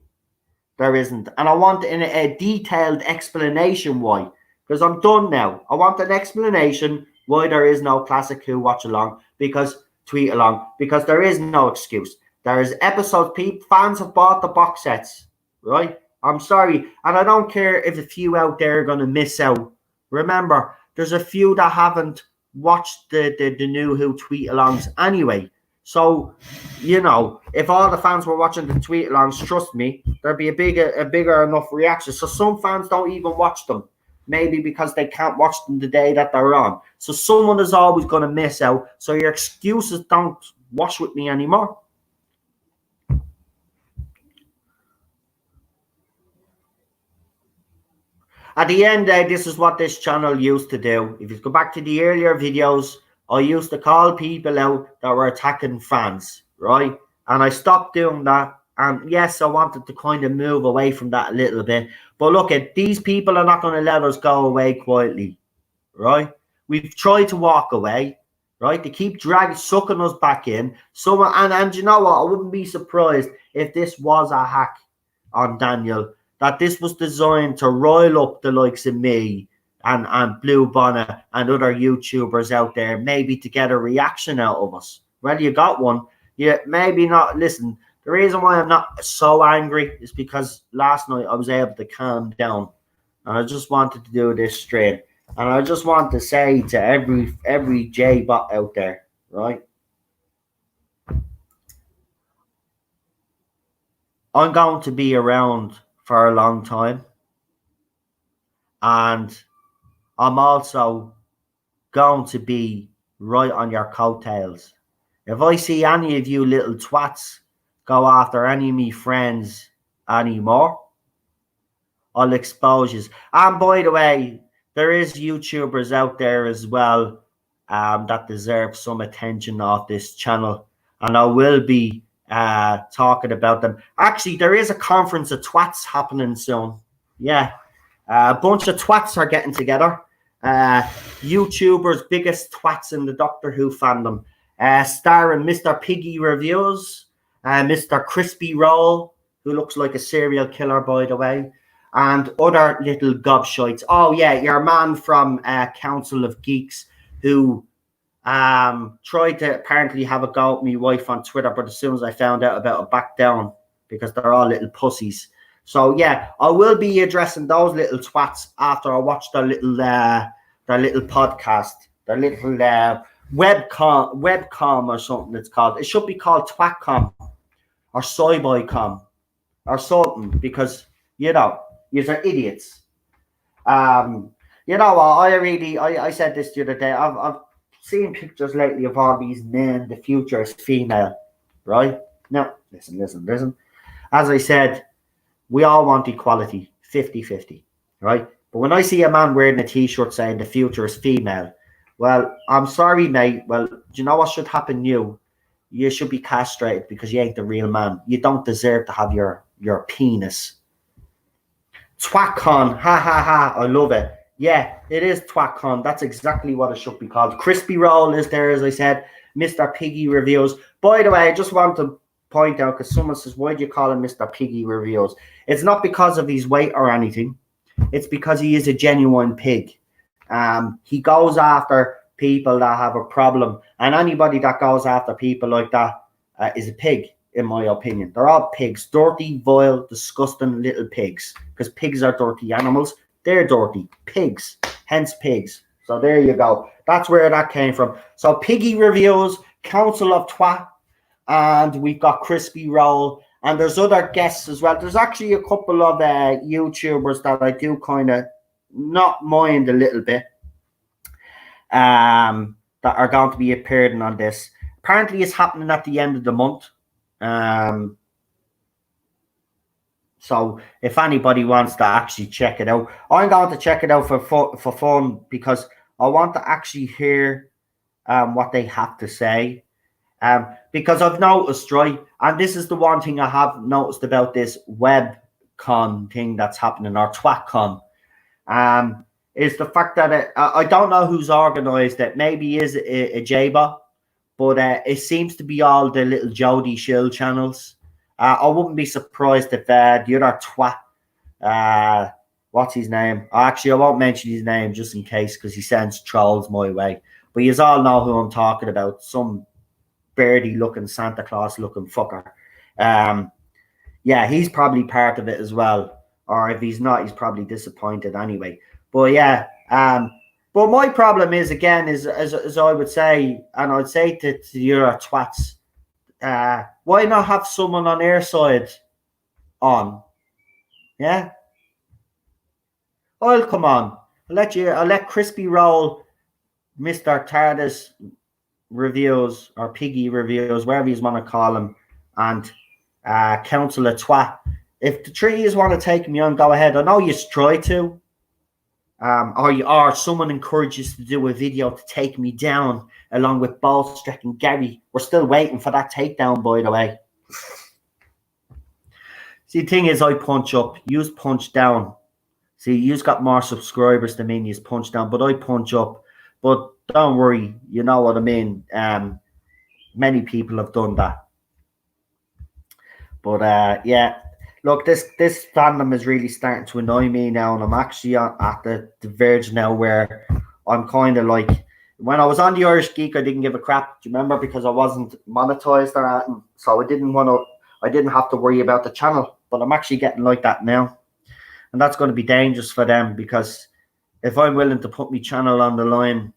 there isn't. And I want a detailed explanation why. Because I'm done now. I want an explanation why there is no Classic Who watch along. Because tweet along. Because there is no excuse. There is episodes. Fans have bought the box sets. Right? I'm sorry. And I don't care if a few out there are going to miss out. Remember, there's a few that haven't watched the new Who tweet alongs anyway. So, you know, if all the fans were watching the tweet alongs, trust me, there'd be a bigger enough reaction. So some fans don't even watch them, maybe because they can't watch them the day that they're on. So someone is always going to miss out. So your excuses don't wash with me anymore. At the end, this is what this channel used to do. If you go back to the earlier videos, I used to call people out that were attacking fans, right? And I stopped doing that. And yes, I wanted to kind of move away from that a little bit. But look, these people are not going to let us go away quietly, right? We've tried to walk away, right? They keep sucking us back in. And you know what? I wouldn't be surprised if this was a hack on Daniel, that this was designed to rile up the likes of me and Blue Bonnet and other YouTubers out there, maybe to get a reaction out of us. Well, you got one. Yeah, maybe not. Listen, the reason why I'm not so angry is because last night I was able to calm down. And I just wanted to do this stream. And I just want to say to every J-bot out there, right? I'm going to be around for a long time. And I'm also going to be right on your coattails. If I see any of you little twats go after any of me friends anymore, I'll expose you. And by the way, there is YouTubers out there as well that deserve some attention off this channel. And I will be talking about them. Actually, there is a conference of twats happening soon. Yeah. A bunch of twats are getting together. YouTubers, biggest twats in the Doctor Who fandom. Starring Mr. Piggy Reviews, Mr. Crispy Roll, who looks like a serial killer, by the way, and other little gobshites. Oh, yeah, your man from Council of Geeks, who tried to apparently have a go at me wife on Twitter, but as soon as I found out about it, backed down, because they're all little pussies. So yeah, I will be addressing those little twats after I watch their little podcast. their little webcom or something it's called. It should be called twatcom or soyboycom or something, because you know, yous are idiots. You know what? I said this the other day. I've seen pictures lately of all these men. The future is female, right? Now, listen. As I said, we all want equality, 50-50, right? But when I see a man wearing a t-shirt saying the future is female, well, I'm sorry, mate. Well, do you know what should happen? You should be castrated, because you ain't the real man. You don't deserve to have your penis. TwatCon, ha ha ha! I love it. Yeah, it is TwatCon. That's exactly what it should be called. Crispy Roll is there, as I said. Mr. Piggy Reviews. By the way, I just want to point out, because someone says, why do you call him Mr. Piggy Reviews? It's not because of his weight or anything. It's because he is a genuine pig. He goes after people that have a problem, and anybody that goes after people like that is a pig, in my opinion. They're all pigs. Dirty, vile, disgusting little pigs. Because pigs are dirty animals. They're dirty. Pigs. Hence pigs. So there you go. That's where that came from. So Piggy Reviews, Council of Twat, and we've got Crispy Roll, and there's other guests as well. There's actually a couple of YouTubers that I do kind of not mind a little bit, that are going to be appearing on this. Apparently it's happening at the end of the month. So if anybody wants to actually check it out, I'm going to check it out for fun, because I want to actually hear what they have to say. Because I've noticed, right, and this is the one thing I have noticed about this webcon thing that's happening, or TwatCon, is the fact that I don't know who's organised it. Maybe is a J-bot, but it seems to be all the little Jody Shill channels. I wouldn't be surprised if the other twat, what's his name? Actually, I won't mention his name just in case, because he sends trolls my way. But you all know who I'm talking about. Some birdie-looking, Santa Claus-looking fucker. Yeah, he's probably part of it as well. Or if he's not, he's probably disappointed anyway. But yeah, but my problem is, again, is as I would say, and I'd say to your twats, why not have someone on their side on? Yeah? I'll come on. I'll let Crispy Roll, Mr. TARDIS Reviews, or Piggy Reviews, whatever you want to call him, and Council of Twat. If the trees want to take me on, go ahead. I know you try to. Or someone encourages to do a video to take me down, along with Ballstrick and Gary. We're still waiting for that takedown, by the way. See, the thing is, I punch up. You's punch down. See, you's got more subscribers than me, and you's punch down, but I punch up. But don't worry, you know what I mean. Many people have done that. But yeah. Look, this fandom is really starting to annoy me now, and I'm actually at the verge now where I'm kind of like, when I was on the Irish Geek, I didn't give a crap. Do you remember? Because I wasn't monetized or anything, so I didn't have to worry about the channel. But I'm actually getting like that now, and that's going to be dangerous for them, because if I'm willing to put my channel on the line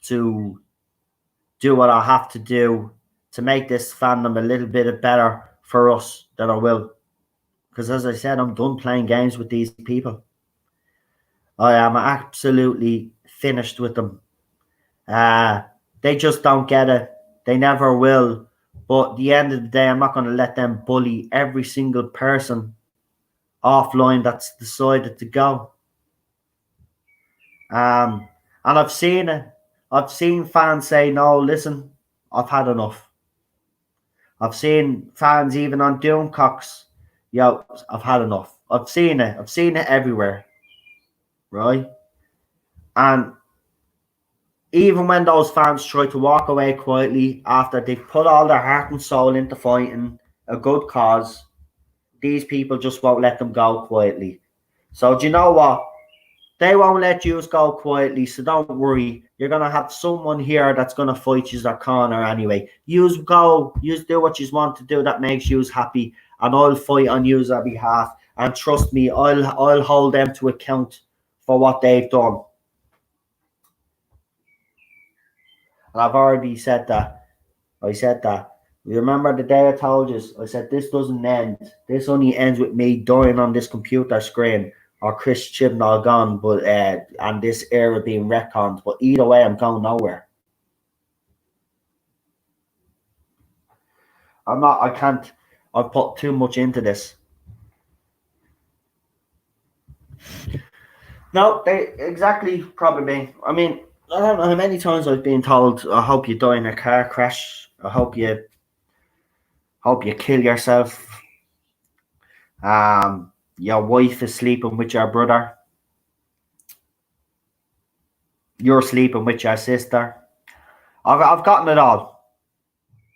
to do what I have to do to make this fandom a little bit better for us, then I will. Because as I said, I'm done playing games with these people. I am absolutely finished with them. They just don't get it. They never will. But at the end of the day, I'm not going to let them bully every single person offline that's decided to go. And I've seen it. I've seen fans say, no, listen, I've had enough. I've seen fans even on Doomcocks, yo, I've had enough. I've seen it. I've seen it everywhere. Right? And even when those fans try to walk away quietly after they've put all their heart and soul into fighting a good cause, these people just won't let them go quietly. So do you know what? They won't let you go quietly, so don't worry. You're going to have someone here that's going to fight you their corner anyway. Yous go. Yous do what you want to do that makes yous happy, and I'll fight on yous on behalf. And trust me, I'll hold them to account for what they've done. And I've already said that. I said that. You remember the day I told you? I said this doesn't end. This only ends with me dying on this computer screen or Chris Chibnall gone, but and this era being retconned. But either way, I'm going nowhere. I'm not. I can't. I've put too much into this. No, they exactly probably. I mean, I don't know how many times I've been told, "I hope you die in a car crash. I hope you kill yourself. Your wife is sleeping with your brother. You're sleeping with your sister." I've gotten it all.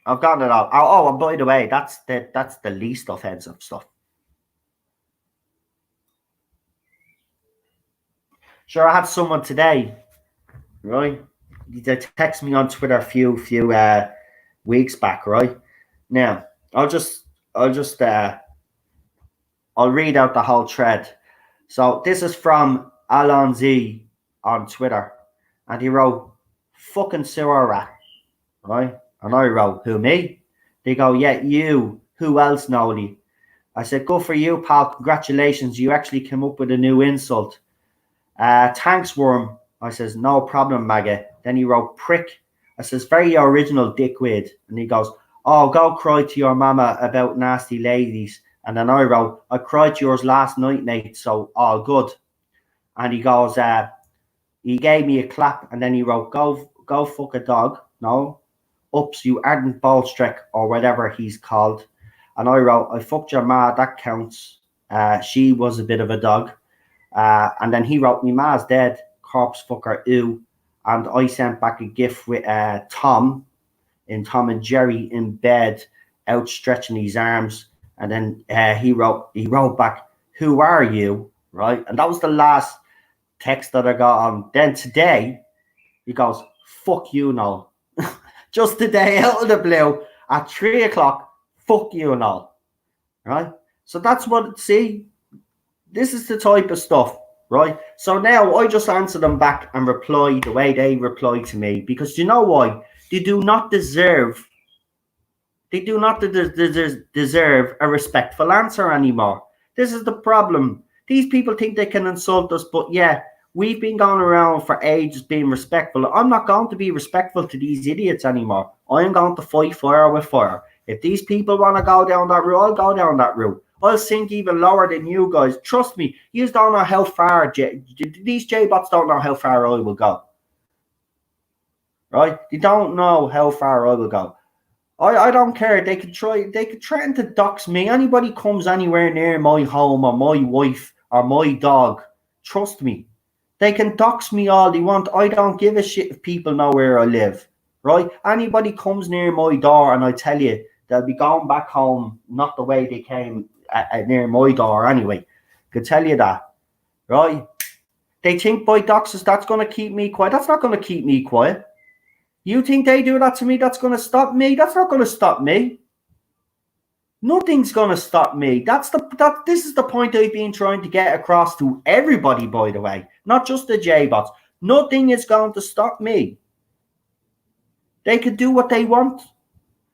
I've gotten it all. Oh, and by the way, that's the least offensive stuff. Sure, I had someone today, right? They text me on Twitter a few weeks back, right? Now, I'll just I'll read out the whole thread. So this is from Alan Z on Twitter, and he wrote, "Fucking sewer rat," right? And I wrote, "Who, me?" They go, "Yeah, you. Who else, Noli?" I said, "Good for you, pal. Congratulations. You actually came up with a new insult." Thanks, worm. I says, "No problem, maggot." Then he wrote, "Prick." I says, "Very original, dickwad." And he goes, "Oh, go cry to your mama about nasty ladies." And then I wrote, "I cried to yours last night, mate, so all good." And he goes, he gave me a clap, and then he wrote, go fuck a dog. No. Ups, you ardent ballstreck, or whatever he's called. And I wrote, "I fucked your ma, that counts. She was a bit of a dog." And then he wrote, "Me ma's dead, corpse fucker, ew." And I sent back a gif with Tom and Jerry in bed, outstretching his arms. And then he wrote back, "Who are you?" Right? And that was the last text that I got on. Then today, he goes, "Fuck you, Noel." Just today, out of the blue, at 3 o'clock, "Fuck you, Noel." Right? So that's what, see, this is the type of stuff, right? So now I just answer them back and reply the way they reply to me, because you know why? They do not deserve deserve a respectful answer anymore. This is the problem. These people think they can insult us, but yeah, we've been going around for ages being respectful. I'm not going to be respectful to these idiots anymore. I'm going to fight fire with fire. If these people want to go down that route, I'll go down that route. I'll sink even lower than you guys. Trust me, you don't know how far these J-bots don't know how far I will go. Right? They don't know how far I will go. I don't care. They could threaten to dox me. Anybody comes anywhere near my home or my wife or my dog, trust me, they can dox me all they want. I don't give a shit if people know where I live. Right? Anybody comes near my door, and I tell you, they'll be going back home not the way they came near my door anyway. I can tell you that. Right? They think by doxes that's going to keep me quiet. That's not going to keep me quiet. You think they do that to me, that's going to stop me? That's not going to stop me. Nothing's going to stop me. This is the point I've been trying to get across to everybody, by the way, not just the J-bots. Nothing is going to stop me. They can do what they want.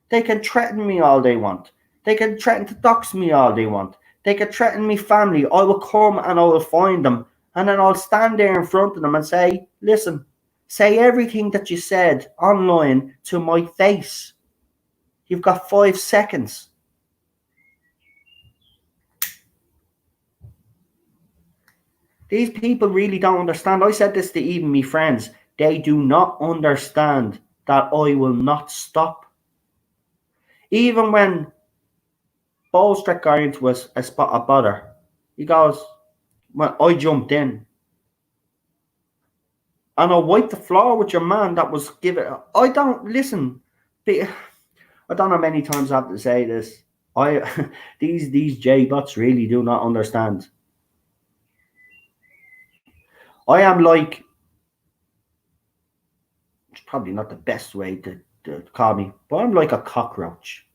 They can threaten me all they want. They can threaten to dox me all they want. They can threaten me family. I will come and I will find them, and then I'll stand there in front of them and say, "Listen, say everything that you said online to my face. You've got 5 seconds." These people really don't understand. I said this to even my friends. They do not understand that I will not stop. Even when Ballstreck got into a spot of bother, he goes, "Well, I jumped in and I wiped the floor with your man that was given." I don't listen. I don't know how many times I have to say this. These J-bots really do not understand. I am like, it's probably not the best way to call me, but I'm like a cockroach,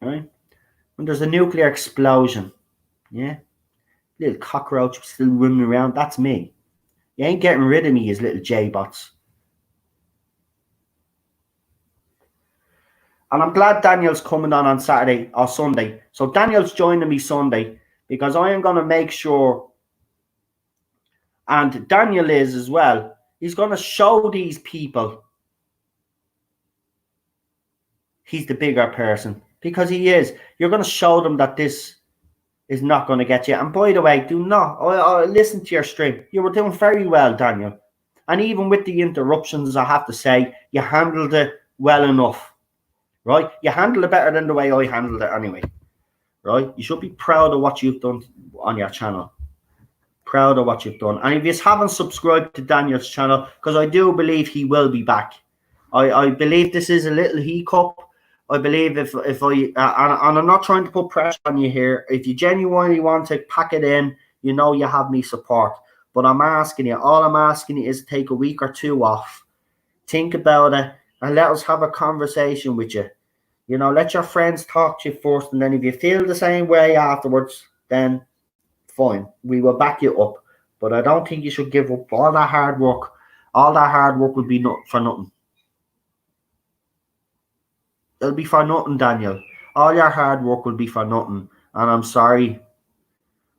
right? When there's a nuclear explosion, yeah, little cockroach still running around, that's me. You ain't getting rid of me, as little J-bots. And I'm glad Daniel's coming on Saturday or Sunday. So Daniel's joining me Sunday because I am going to make sure, and Daniel is as well, he's going to show these people he's the bigger person, because he is. You're going to show them that this is not going to get you. And by the way, do not, I listen to your stream. You were doing very well, Daniel. And even with the interruptions, I have to say, you handled it well enough, right? You handled it better than the way I handled it anyway, right? You should be proud of what you've done on your channel. Proud of what you've done. And if you haven't subscribed to Daniel's channel, because I do believe he will be back. I believe this is a little hiccup. I believe if I, and I'm not trying to put pressure on you here, if you genuinely want to pack it in, you know you have me support. But I'm asking you, all I'm asking you is take a week or two off. Think about it and let us have a conversation with you. You know, let your friends talk to you first, and then if you feel the same way afterwards, then fine, we will back you up. But I don't think you should give up all that hard work. All that hard work would be for nothing. It'll be for nothing, Daniel. All your hard work will be for nothing. And I'm sorry.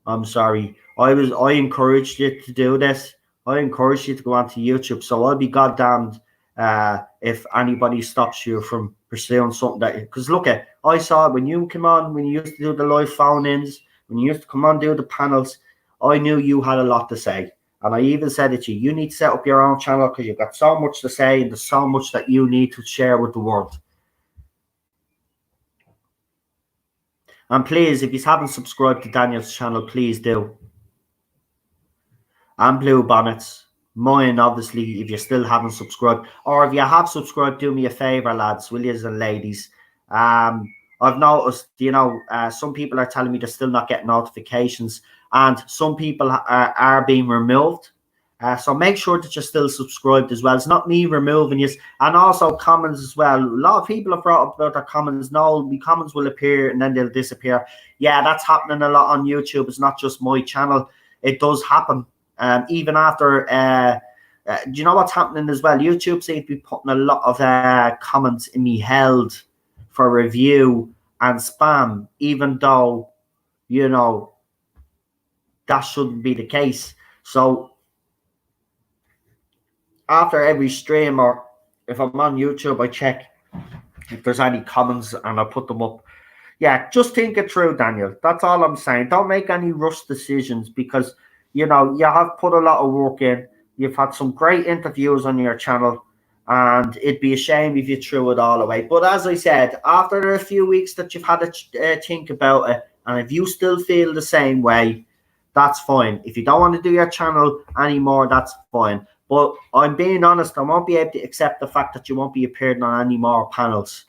I'm sorry. I encouraged you to do this. I encouraged you to go onto YouTube. So I'll be goddamned if anybody stops you from pursuing something that, because look at, I saw it when you came on, when you used to do the live phone-ins, when you used to come on do the panels, I knew you had a lot to say. And I even said it to you, you need to set up your own channel because you've got so much to say and there's so much that you need to share with the world. And please, if you haven't subscribed to Daniel's channel, please do. And Blue Bonnets, mine, obviously, if you still haven't subscribed. Or if you have subscribed, do me a favour, lads, will yous and ladies. I've noticed, you know, some people are telling me they're still not getting notifications. And some people are being removed. So make sure that you're still subscribed as well. It's not me removing you. And also comments as well. A lot of people have brought up about their comments. No, the comments will appear and then they'll disappear. Yeah, that's happening a lot on YouTube. It's not just my channel. It does happen. Even after, do you know what's happening as well? YouTube seems to be putting a lot of comments in me held for review and spam, even though, you know, that shouldn't be the case. So after every stream, or if I'm on YouTube, I check if there's any comments and I put them up. Yeah, just think it through, Daniel. That's all I'm saying. Don't make any rush decisions because, you know, you have put a lot of work in. You've had some great interviews on your channel, and it'd be a shame if you threw it all away. But as I said, after a few weeks that you've had to think about it, and if you still feel the same way, that's fine. If you don't want to do your channel anymore, that's fine. But I'm being honest, I won't be able to accept the fact that you won't be appearing on any more panels.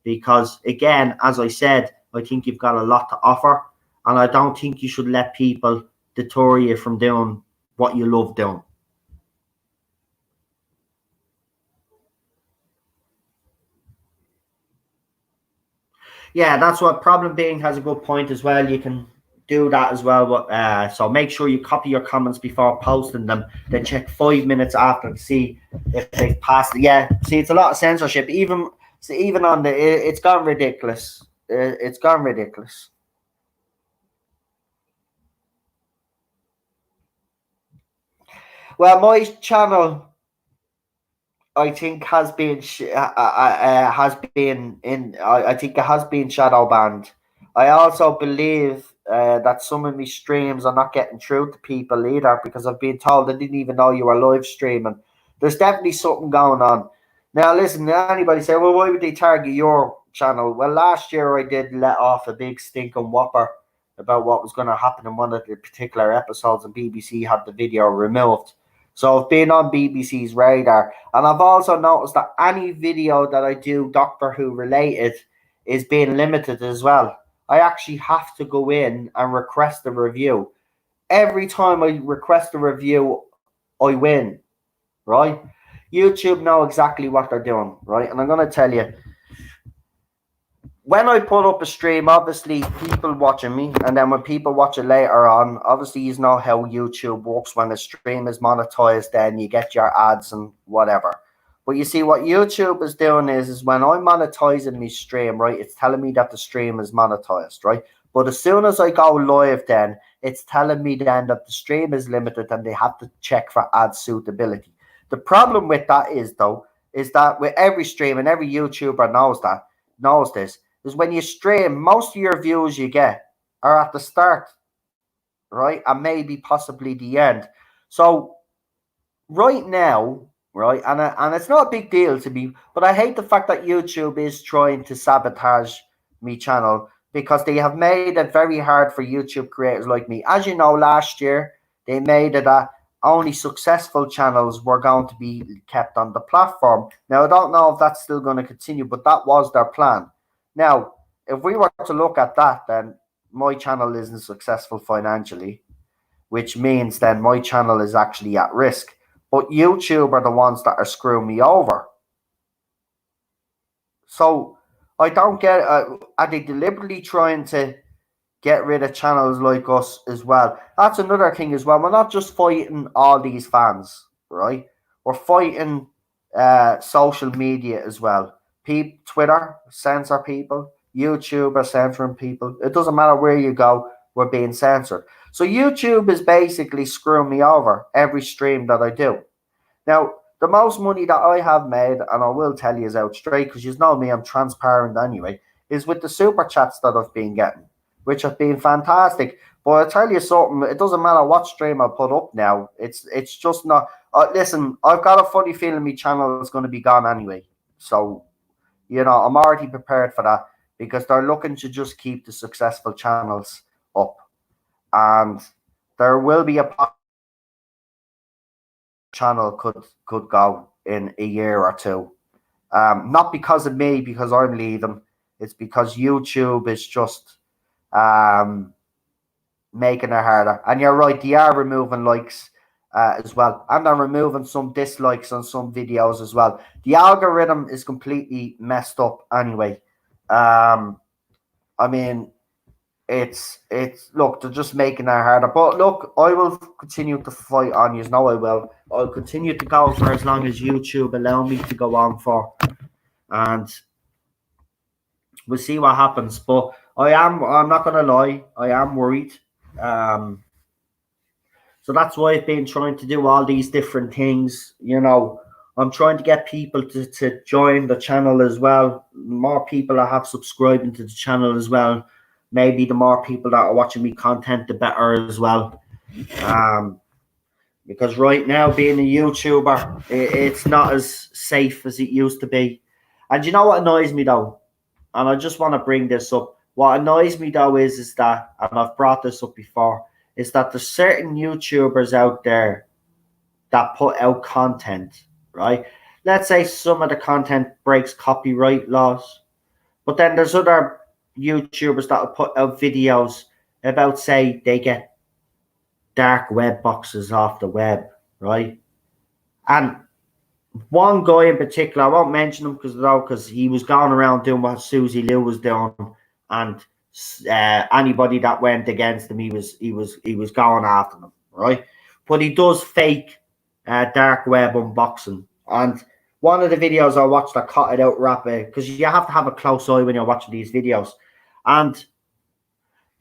Because, again, as I said, I think you've got a lot to offer. And I don't think you should let people deter you from doing what you love doing. Yeah, that's what Problem Being has a good point as well. You can do that as well. But so make sure you copy your comments before posting them. Then check 5 minutes after to see if they've passed it. Yeah, see, it's a lot of censorship. Even on it's gone ridiculous. It's gone ridiculous. Well, my channel, I think, has been I think it has been shadow banned. I also believe that some of my streams are not getting through to people either because I've been told I didn't even know you were live streaming. There's definitely something going on. Now, listen, anybody say, well, why would they target your channel? Well, last year I did let off a big stinking whopper about what was going to happen in one of the particular episodes, and BBC had the video removed. So I've been on BBC's radar. And I've also noticed that any video that I do Doctor Who related is being limited as well. I actually have to go in and request a review. Every time I request a review, I win, right? YouTube know exactly what they're doing, right? And I'm going to tell you, when I put up a stream, obviously people watching me, and then when people watch it later on, obviously you know how YouTube works. When a stream is monetized, then you get your ads and whatever. But you see, what YouTube is doing is when I'm monetizing my stream, right, it's telling me that the stream is monetized, right? But as soon as I go live, then it's telling me then that the stream is limited and they have to check for ad suitability. The problem with that is, though, is that with every stream, and every YouTuber knows this, is when you stream, most of your views you get are at the start, right? And maybe possibly the end. So right now, right, and it's not a big deal to me, but I hate the fact that YouTube is trying to sabotage me channel because they have made it very hard for YouTube creators like me. As you know, last year they made it that only successful channels were going to be kept on the platform. Now I don't know if that's still going to continue, but that was their plan. Now, if we were to look at that, then my channel isn't successful financially, which means then my channel is actually at risk. But YouTube are the ones that are screwing me over. So I don't get, are they deliberately trying to get rid of channels like us as well? That's another thing as well. We're not just fighting all these fans, right? We're fighting social media as well. Twitter censor people, YouTube are censoring people. It doesn't matter where you go, we're being censored. So YouTube is basically screwing me over every stream that I do. Now, the most money that I have made, and I will tell you out straight, because you know me, I'm transparent anyway, is with the super chats that I've been getting, which have been fantastic. But I'll tell you something, it doesn't matter what stream I put up now. It's just not... listen, I've got a funny feeling my channel is going to be gone anyway. So, you know, I'm already prepared for that because they're looking to just keep the successful channels up. And there will be a channel could go in a year or two. Not because of me, because I'm leaving. It's because YouTube is just making it harder. And you're right, they are removing likes as well. And they're removing some dislikes on some videos as well. The algorithm is completely messed up anyway. I mean, it's look, they're just making it harder. But look, I will continue to fight on. You know I will. I'll continue to go for as long as YouTube allow me to go on for, and we'll see what happens. But I'm not gonna lie, I am worried. So that's why I've been trying to do all these different things. You know, I'm trying to get people to join the channel as well. The more people I have subscribing to the channel as well, maybe the more people that are watching me content, the better as well. Because right now, being a YouTuber, it's not as safe as it used to be. And you know what annoys me though? And I just want to bring this up. What annoys me though is that, and I've brought this up before, is that there's certain YouTubers out there that put out content, right? Let's say some of the content breaks copyright laws, but then there's other YouTubers that will put out videos about, say, they get dark web boxes off the web, right? And one guy in particular, I won't mention him because he was going around doing what Susie Liu was doing, and anybody that went against him, he was going after them, right? But he does fake dark web unboxing, and one of the videos I watched that cut it out rapid, because you have to have a close eye when you're watching these videos, and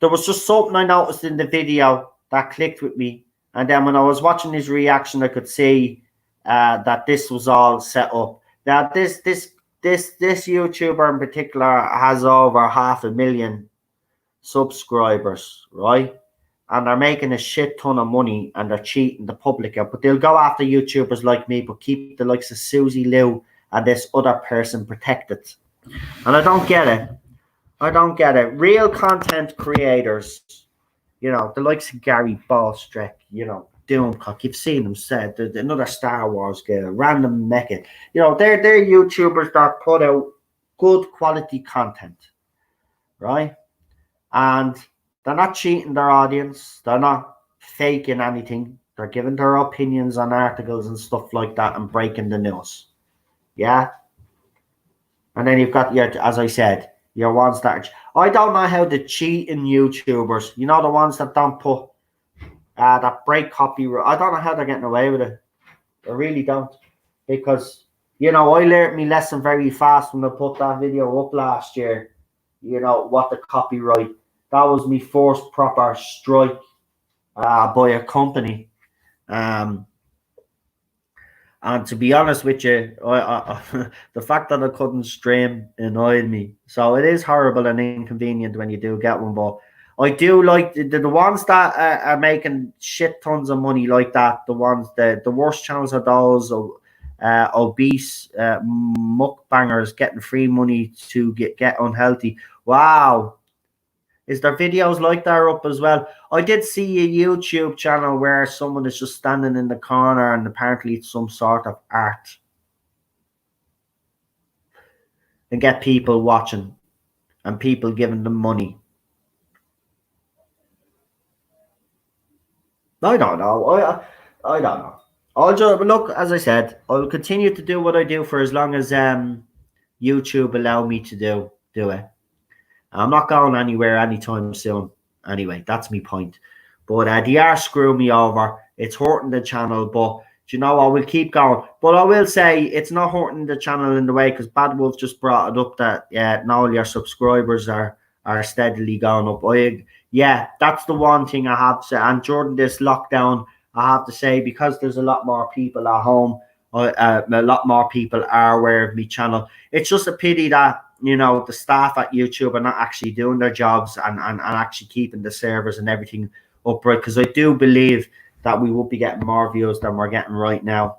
there was just something I noticed in the video that clicked with me, and then when I was watching his reaction, I could see that this was all set up. Now this YouTuber in particular has over 500,000 subscribers, right? And they're making a shit ton of money and they're cheating the public out. But they'll go after YouTubers like me, but keep the likes of Susie Liu and this other person protected. And I don't get it. I don't get it. Real content creators, you know, the likes of Gary Ballstrick, you know, Doomcock, you've seen them said, another Star Wars girl, Random Mecha. You know, they're YouTubers that put out good quality content, right? And they're not cheating their audience. They're not faking anything. They're giving their opinions on articles and stuff like that and breaking the news. Yeah? And then you've got, your, as I said, your ones that are... I don't know how the cheating YouTubers, you know, the ones that don't put... that break copyright. I don't know how they're getting away with it. I really don't. Because You know, I learned my lesson very fast when I put that video up last year. You know, what the copyright. That was my first proper strike by a company. Um, and to be honest with you, the fact that I couldn't stream annoyed me. So it is horrible and inconvenient when you do get one. But I do like the ones that are making shit tons of money like that. The ones the worst channels are those obese mukbangers getting free money to get unhealthy. Wow, is there videos like that up as well? I did see a YouTube channel where someone is just standing in the corner and apparently it's some sort of art and get people watching and people giving them money. I don't know. I don't know. I'll just look, as I said, I'll continue to do what I do for as long as YouTube allow me to do it. I'm not going anywhere anytime soon. Anyway, that's my point. But they are screwing me over. It's hurting the channel, but you know, I will keep going. But I will say it's not hurting the channel in the way because Bad Wolf just brought it up that now your subscribers are steadily going up. That's the one thing I have to say. And during this lockdown, I have to say because there's a lot more people at home, a lot more people are aware of my channel. It's just a pity that the staff at YouTube are not actually doing their jobs and actually keeping the servers and everything upright because I do believe that we will be getting more views than we're getting right now.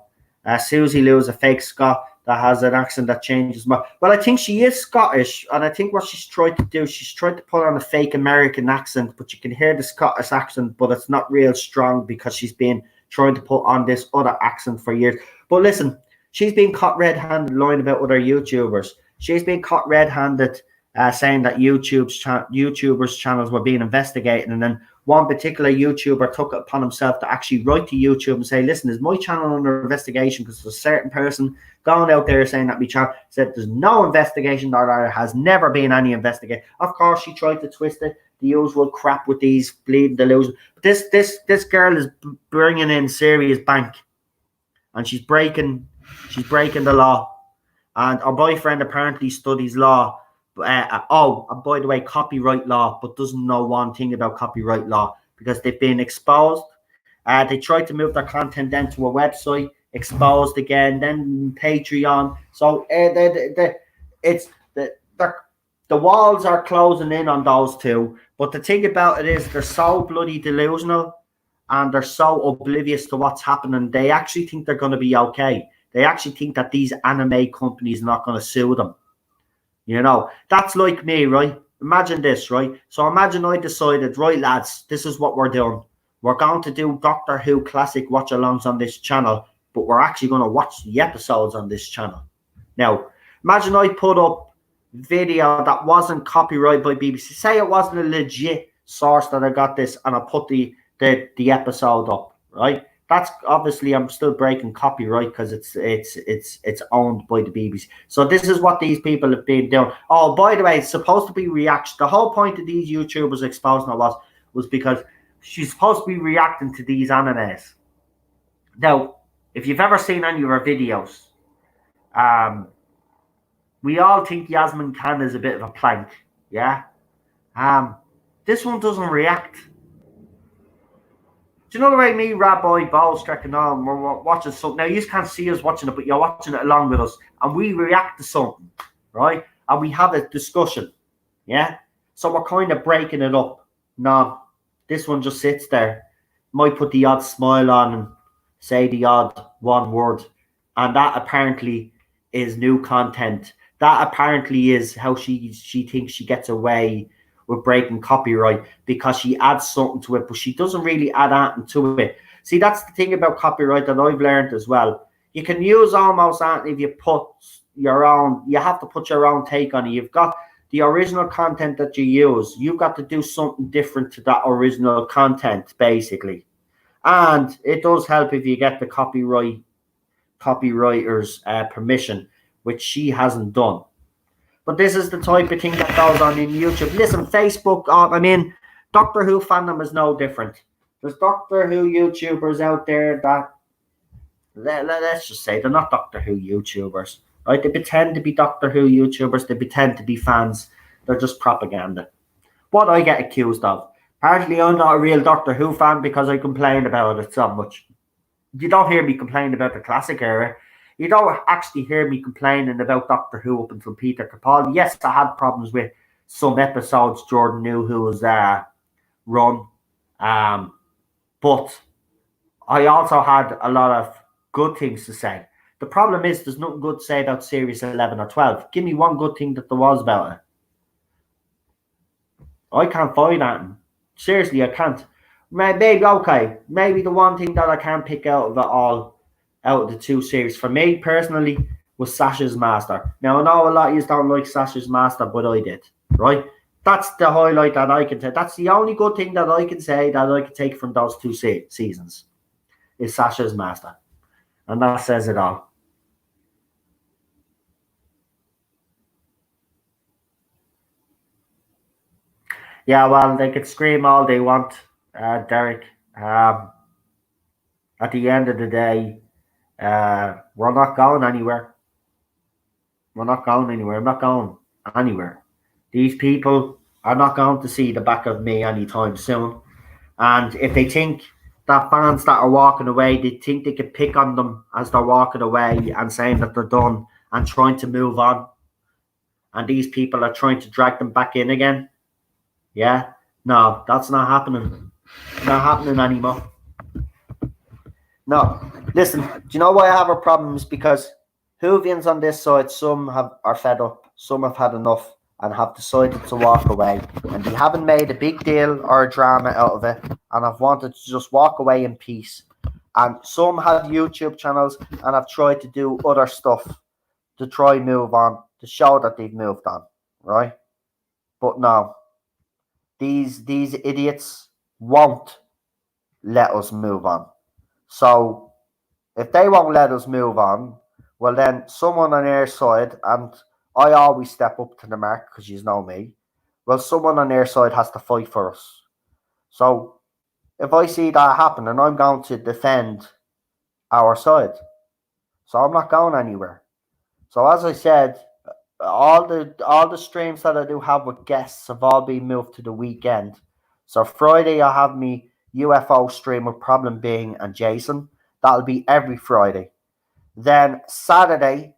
Susie Lou is a fake Scot that has an accent that changes more. Well, I think she is Scottish, and I think what she's tried to do, she's tried to put on a fake American accent, but you can hear the Scottish accent, but it's not real strong because she's been trying to put on this other accent for years. But listen, she's been caught red-handed lying about other YouTubers. She's been caught red-handed saying that YouTubers' channels were being investigated, and then one particular YouTuber took it upon himself to actually write to YouTube and say, listen, is my channel under investigation? Because there's a certain person going out there saying that my channel said there's no investigation, or there has never been any investigation. Of course, she tried to twist it, the usual crap with these bleeding delusions. But this girl is bringing in serious bank, and she's breaking the law. And her boyfriend apparently studies law. And by the way, copyright law, but doesn't know one thing about copyright law because they've been exposed. They tried to move their content then to a website, exposed again, then Patreon. So the walls are closing in on those two. But the thing about it is they're so bloody delusional and they're so oblivious to what's happening. They actually think they're going to be okay. They actually think that these anime companies are not going to sue them. That's like me, right? Imagine this, right? So imagine I decided, right, lads, this is what we're doing. We're going to do Doctor Who classic watch-alongs on this channel, but we're actually going to watch the episodes on this channel. Now, imagine I put up video that wasn't copyrighted by BBC. Say it wasn't a legit source that I got this, and I put the episode up, right? That's obviously I'm still breaking copyright because it's owned by the BBC. So this is what these people have been doing. Oh, by the way, it's supposed to be reaction. The whole point of these YouTubers exposing her was because she's supposed to be reacting to these animes. Now, if you've ever seen any of her videos, we all think Yasmin Khan is a bit of a plank, yeah. This one doesn't react. Do you know the way me, Rabbi, Ballstreck and all, we're watching something? Now, you can't see us watching it, but you're watching it along with us. And we react to something, right? And we have a discussion, yeah? So we're kind of breaking it up. No, this one just sits there. Might put the odd smile on and say the odd one word. And that apparently is new content. That apparently is how she thinks she gets away with breaking copyright because she adds something to it, but she doesn't really add anything to it. See, that's the thing about copyright that I've learned as well. You can use almost anything if you put your own, you have to put your own take on it. You've got the original content that you use. You've got to do something different to that original content, basically. And it does help if you get the copywriter's permission, which she hasn't done. But this is the type of thing that goes on in YouTube. Listen, Facebook, Doctor Who fandom is no different. There's Doctor Who YouTubers out there that let's just say they're not Doctor Who YouTubers, right? They pretend to be Doctor Who YouTubers. They pretend to be fans. They're just propaganda. What I get accused of. Apparently, I'm not a real Doctor Who fan because I complain about it so much. You don't hear me complain about the classic era. You don't actually hear me complaining about Doctor Who up until Peter Capaldi. Yes, I had problems with some episodes Jordan knew who was run, but I also had a lot of good things to say. The problem is there's nothing good to say about Series 11 or 12. Give me one good thing that there was about it. I can't find that. Seriously, I can't. Maybe, okay, maybe the one thing that I can't pick out of it all, out of the two series, for me personally, was Sasha's Master. Now, I know a lot of you don't like Sasha's Master, but I did, right? That's the highlight that I can take. That's the only good thing that I can say that I can take from those two seasons, is Sasha's Master. And that says it all. Yeah, well, they could scream all they want, Derek. At the end of the day, we're not going anywhere. We're not going anywhere. I'm not going anywhere. These people are not going to see the back of me anytime soon. And if they think that fans that are walking away, they think they can pick on them as they're walking away and saying that they're done and trying to move on. And these people are trying to drag them back in again. Yeah? No, that's not happening. Not happening anymore. No. Listen, do you know why I have a problem? Is because Whovians on this side, some are fed up, some have had enough and have decided to walk away. And they haven't made a big deal or a drama out of it and have wanted to just walk away in peace. And some have YouTube channels and have tried to do other stuff to try move on, to show that they've moved on, right? But no, these idiots won't let us move on. So if they won't let us move on, well then someone on their side, and I always step up to the mark because you know me, well someone on their side has to fight for us. So if I see that happen, and I'm going to defend our side. So I'm not going anywhere. So as I said, all the streams that I do have with guests have all been moved to the weekend. So Friday I have me UFO stream with Problem Being and Jason. That'll be every Friday. Then Saturday,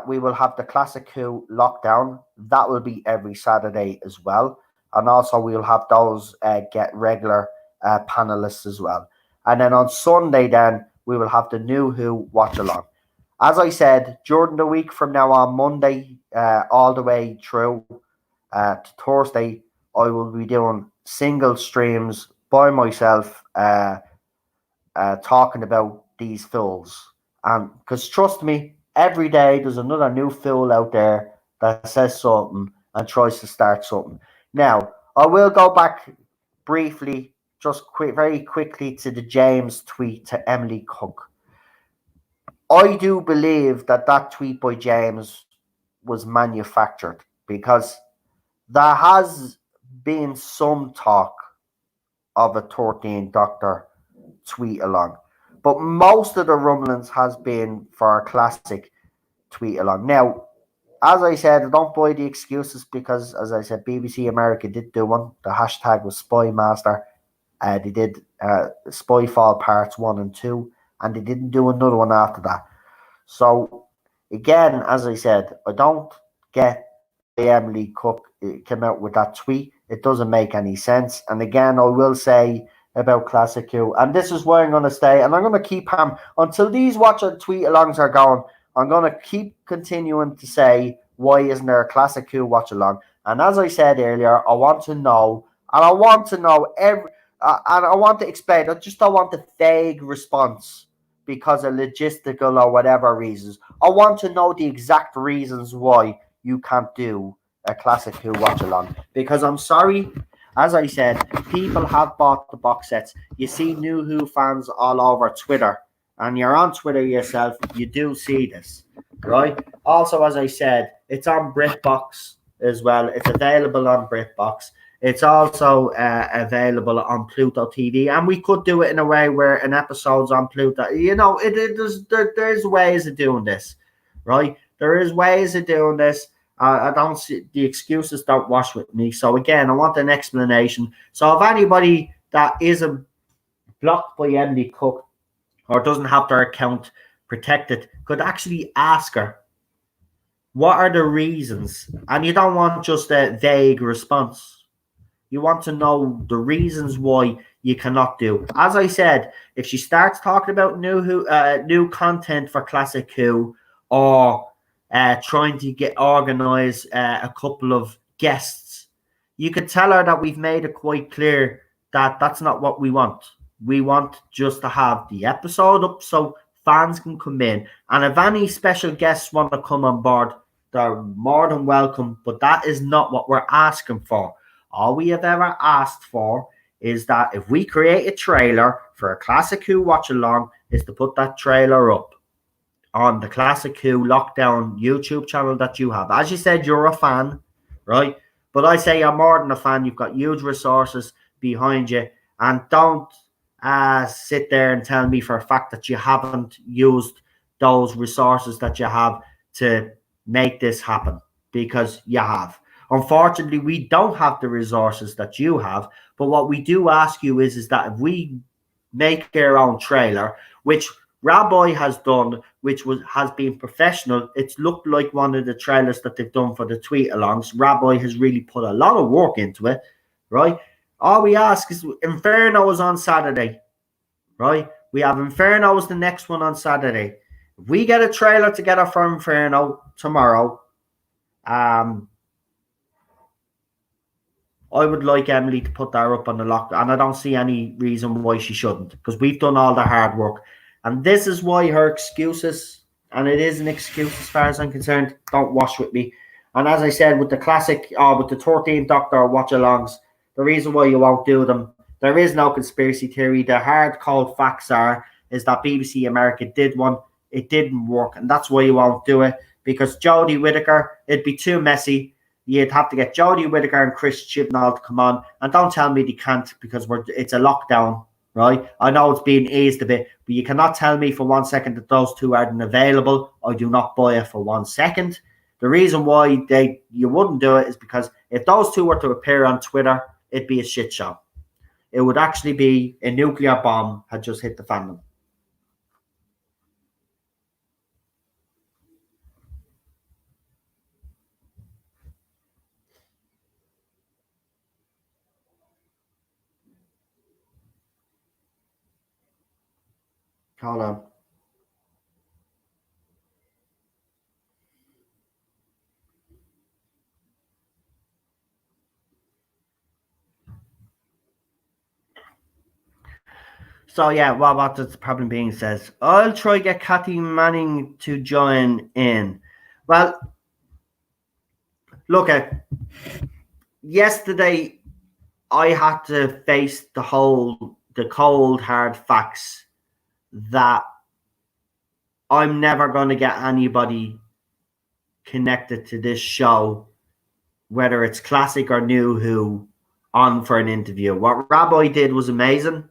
we will have the Classic Who Lockdown. That will be every Saturday as well. And also we'll have those get regular panelists as well. And then on Sunday, then we will have the New Who Watch Along. As I said, during the week from now on Monday, all the way through to Thursday, I will be doing single streams by myself, talking about these fools. Because trust me, every day there's another new fool out there that says something and tries to start something. Now, I will go back briefly, just very quickly, to the James tweet to Emily Cook. I do believe that tweet by James was manufactured because there has been some talk of a 13 Doctor tweet along, but most of the rumblings has been for a classic tweet along. Now, as I said, I don't buy the excuses because, as I said, BBC America did do one. The hashtag was Spy Master. They did Spyfall Parts 1 and 2, and they didn't do another one after that. So, again, as I said, I don't get why Emily Cook came out with that tweet. It doesn't make any sense. And again, I will say about Classic Who, and this is where I'm going to stay, and I'm going to keep until these watch and tweet alongs are gone. I'm going to keep continuing to say, why isn't there a Classic Who watch along? And as I said earlier, I want to know, and I want to know and I want to explain. I just don't want a vague response because of logistical or whatever reasons. I want to know the exact reasons why you can't do a Classic Who watch along. Because I'm sorry, as I said, people have bought the box sets. You see New Who fans all over Twitter, and you're on Twitter yourself, you do see this, right? Also, as I said, it's on BritBox as well. It's available on BritBox. It's also available on Pluto TV, and we could do it in a way where an episode's on Pluto. There's ways of doing this, right? There is ways of doing this. I don't see the excuses don't wash with me. So again, I want an explanation. So if anybody that isn't blocked by Emily Cook or doesn't have their account protected could actually ask her, what are the reasons? And you don't want just a vague response. You want to know the reasons why you cannot do. As I said, if she starts talking about new content for Classic Who, or trying to organize a couple of guests, you could tell her that we've made it quite clear that that's not what we want. We want just to have the episode up so fans can come in. And if any special guests want to come on board, they're more than welcome. But that is not what we're asking for. All we have ever asked for is that if we create a trailer for a Classic Who watch along, is to put that trailer up on the Classic Who Lockdown YouTube channel that you have. As you said, you're a fan, right? But I say you're more than a fan. You've got huge resources behind you. And don't sit there and tell me for a fact that you haven't used those resources that you have to make this happen, because you have. Unfortunately, we don't have the resources that you have, but what we do ask you is that if we make our own trailer, which Rabbi has done, which has been professional, it's looked like one of the trailers that they've done for the tweet-alongs. Rabbi has really put a lot of work into it, right? All we ask is, Inferno is on Saturday, right? We have Inferno as the next one on Saturday. If we get a trailer together for Inferno tomorrow, I would like Emily to put that up on the lock, and I don't see any reason why she shouldn't, because we've done all the hard work. And this is why her excuses, and it is an excuse as far as I'm concerned, don't wash with me. And as I said, with the classic, with the 13th Doctor watch-alongs, the reason why you won't do them, there is no conspiracy theory. The hard, cold facts is that BBC America did one. It didn't work, and that's why you won't do it, because Jodie Whittaker, it'd be too messy. You'd have to get Jodie Whittaker and Chris Chibnall to come on, and don't tell me they can't, because it's a lockdown, right? I know it's being eased a bit, but you cannot tell me for 1 second that those two aren't available. I do not buy it for 1 second. The reason why you wouldn't do it is because if those two were to appear on Twitter, it'd be a shit show. It would actually be a nuclear bomb had just hit the fandom. Hold on. So yeah, what the problem being says, I'll try get Kathy Manning to join in. Well, look at yesterday. I had to face the cold hard facts that I'm never going to get anybody connected to this show, whether it's classic or new Who, on for an interview. What Rabbi did was amazing.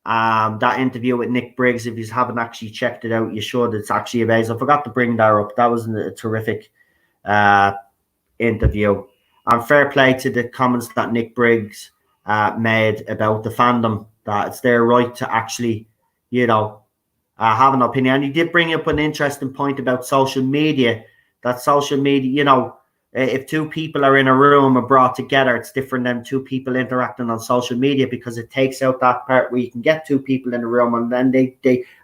That interview with Nick Briggs, if you haven't actually checked it out, you should. It's actually amazing. I forgot to bring that up. That was a terrific interview. And fair play to the comments that Nick Briggs made about the fandom, that it's their right to actually, have an opinion. And he did bring up an interesting point about social media, that social media, if two people are in a room and brought together, it's different than two people interacting on social media, because it takes out that part where you can get two people in a room and then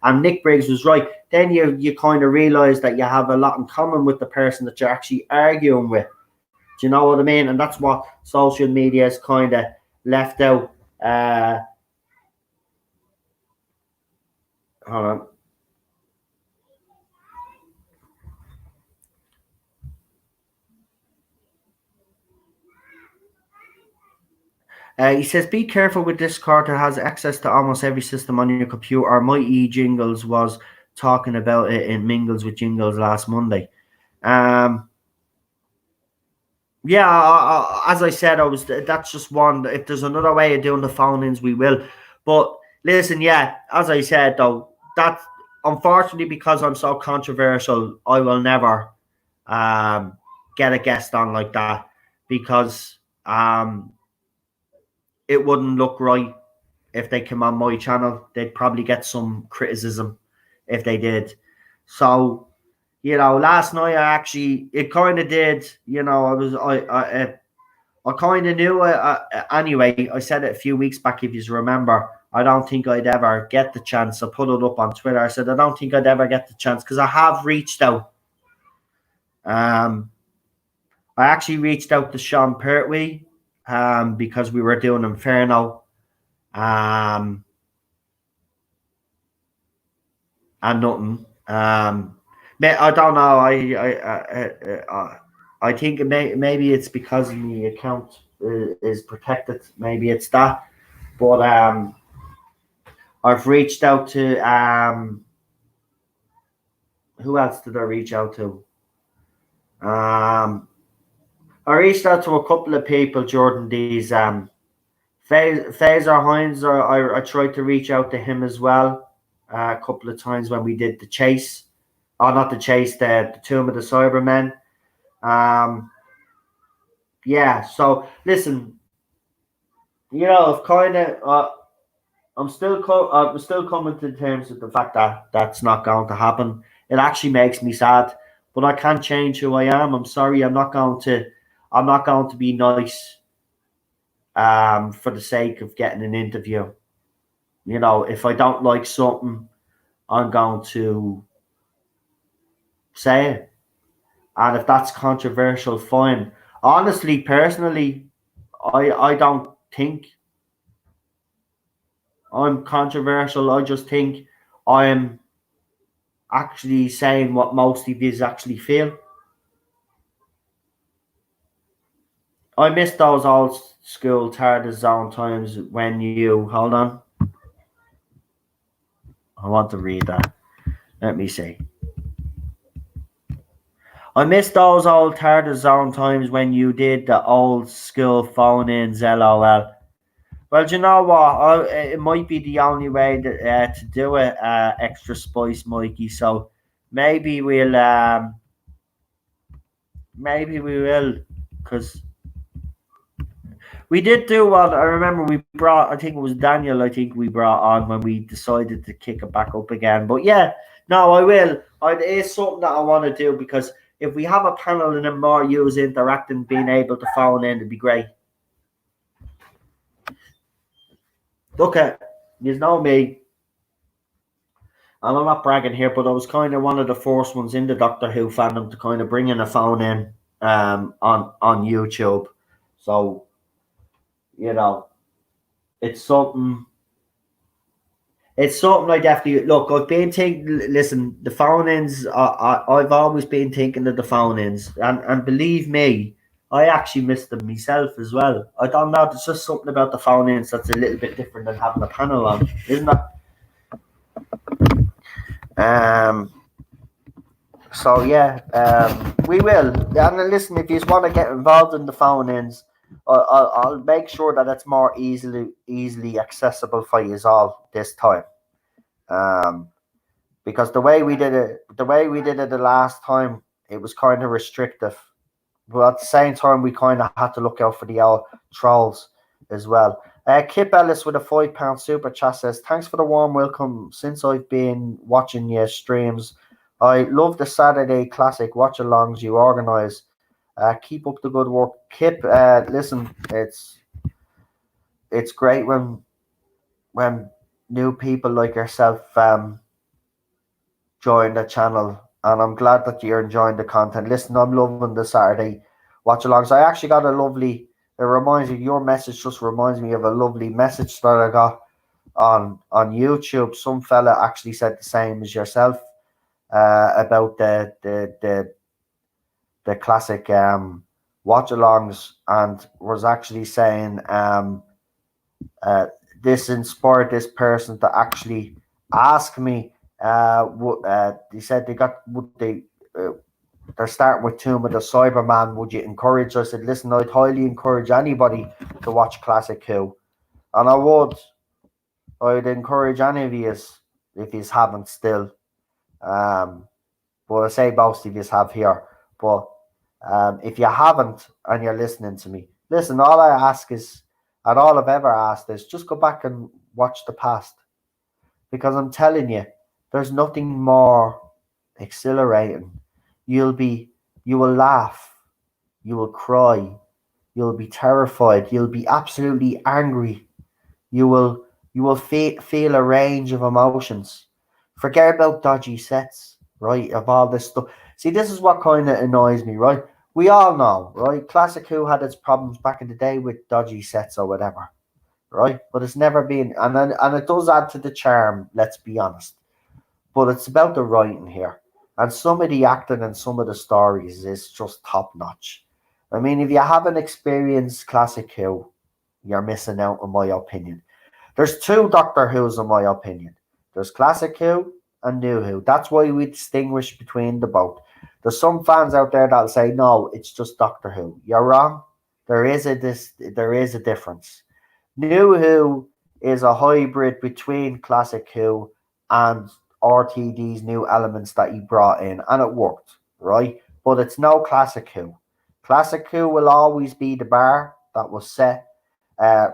and Nick Briggs was right. Then you kind of realize that you have a lot in common with the person that you're actually arguing with. Do you know what I mean? And that's what social media is kind of left out. Hold on. He says, be careful with Discord. It has access to almost every system on your computer. My Jingles was talking about it in Mingles with Jingles last Monday. Yeah, as I said, that's just one. If there's another way of doing the phone-ins, we will. But listen, yeah, as I said though, that unfortunately because I'm so controversial, I will never um, get a guest on like that because it wouldn't look right if they came on my channel. They'd probably get some criticism if they did. So last night I actually it kind of did. I kind of knew it. Anyway, I said it a few weeks back, if you remember. I don't think I'd ever get the chance. I put it up on Twitter. I said, I don't think I'd ever get the chance because I have reached out. I actually reached out to Sean Pertwee because we were doing Inferno and nothing. I don't know. I think maybe it's because my account is protected. Maybe it's that. But I've reached out to who else did I reach out to? I reached out to a couple of people, Jordan. These Fazer Hines. I tried to reach out to him as well a couple of times when we did the chase. Oh, not the chase. The Tomb of the Cybermen. Yeah. So listen, I've kind of. I'm still coming to terms with the fact that that's not going to happen. It actually makes me sad, but I can't change who I am. I'm sorry. I'm not going to. I'm not going to be nice. For the sake of getting an interview. If I don't like something, I'm going to say it. And if that's controversial, fine. Honestly, personally, I don't think I'm controversial. I just think I'm actually saying what most of you actually feel. I miss those old school TARDIS zone times when you hold on. I want to read that. Let me see. I miss those old TARDIS zone times when you did the old school phone ins, LOL. Well, do you know what? It might be the only way to do it, extra spice, Mikey. So maybe we will, because we did do what I remember. We brought, I think it was Daniel. I think we brought on when we decided to kick it back up again. But yeah, no, I will. It is something that I want to do because if we have a panel and then more users interacting, being able to phone in, it'd be great. Okay, you know me, and I'm not bragging here, but I was kind of one of the first ones in the Doctor Who fandom to kind of bring in a phone in on YouTube. So you know, it's something. It's something I definitely look. I've been thinking. Listen, the phone ins. I've always been thinking of the phone ins, and believe me, I actually miss them myself as well. I don't know. There's just something about the phone ins that's a little bit different than having a panel on, isn't it? So yeah, we will. And listen, if you want to get involved in the phone ins, I'll make sure that it's more easily accessible for you all this time. Because the way we did it the last time, it was kind of restrictive. But at the same time, we kind of had to look out for the old trolls as well. Kip Ellis with a £5 super chat says, "Thanks for the warm welcome. Since I've been watching your streams, I love the Saturday classic watch-alongs you organise. Keep up the good work, Kip. Listen, it's great when new people like yourself join the channel, and I'm glad that you're enjoying the content. Listen, I'm loving the Saturday watch-alongs. I actually got a lovely. It reminds me. Your message just reminds me of a lovely message that I got on YouTube. Some fella actually said the same as yourself about the classic watch-alongs, and was actually saying this inspired this person to actually ask me. They said they got would they they're starting with Tomb of the Cyberman. Would you encourage us? I said, listen, I'd highly encourage anybody to watch Classic Who. And I'd encourage any of you if you haven't still. But I say most of you have here. But if you haven't and you're listening to me, listen, all I ask is, and all I've ever asked is, just go back and watch the past. Because I'm telling you, there's nothing more exhilarating. You will laugh, you will cry, you'll be terrified, you'll be absolutely angry. You will feel a range of emotions. Forget about dodgy sets, right? Of all this stuff. See, this is what kind of annoys me, right? We all know, right? Classic Who had its problems back in the day with dodgy sets or whatever, right? But it's never been, and it does add to the charm. Let's be honest. But it's about the writing here, and some of the acting and some of the stories is just top notch. I mean, if you haven't experienced Classic Who, you're missing out, in my opinion. There's two Doctor Who's, in my opinion. There's Classic Who and New Who. That's why we distinguish between the both. There's some fans out there that'll say, no, it's just Doctor Who. You're wrong. There is a difference. New Who is a hybrid between Classic Who and RTD's new elements that he brought in, and it worked, right? But it's no Classic Who. Classic Who will always be the bar that was set.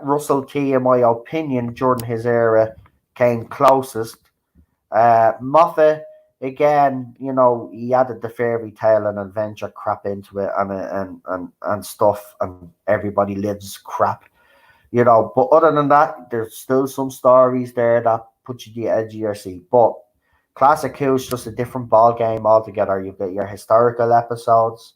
Russell T, in my opinion, during his era, came closest. Moffat, again, he added the fairy tale and adventure crap into it, and stuff, and everybody lives crap, But other than that, there's still some stories there that put you the edge of your seat. But Classic Who is just a different ball game altogether. You've got your historical episodes.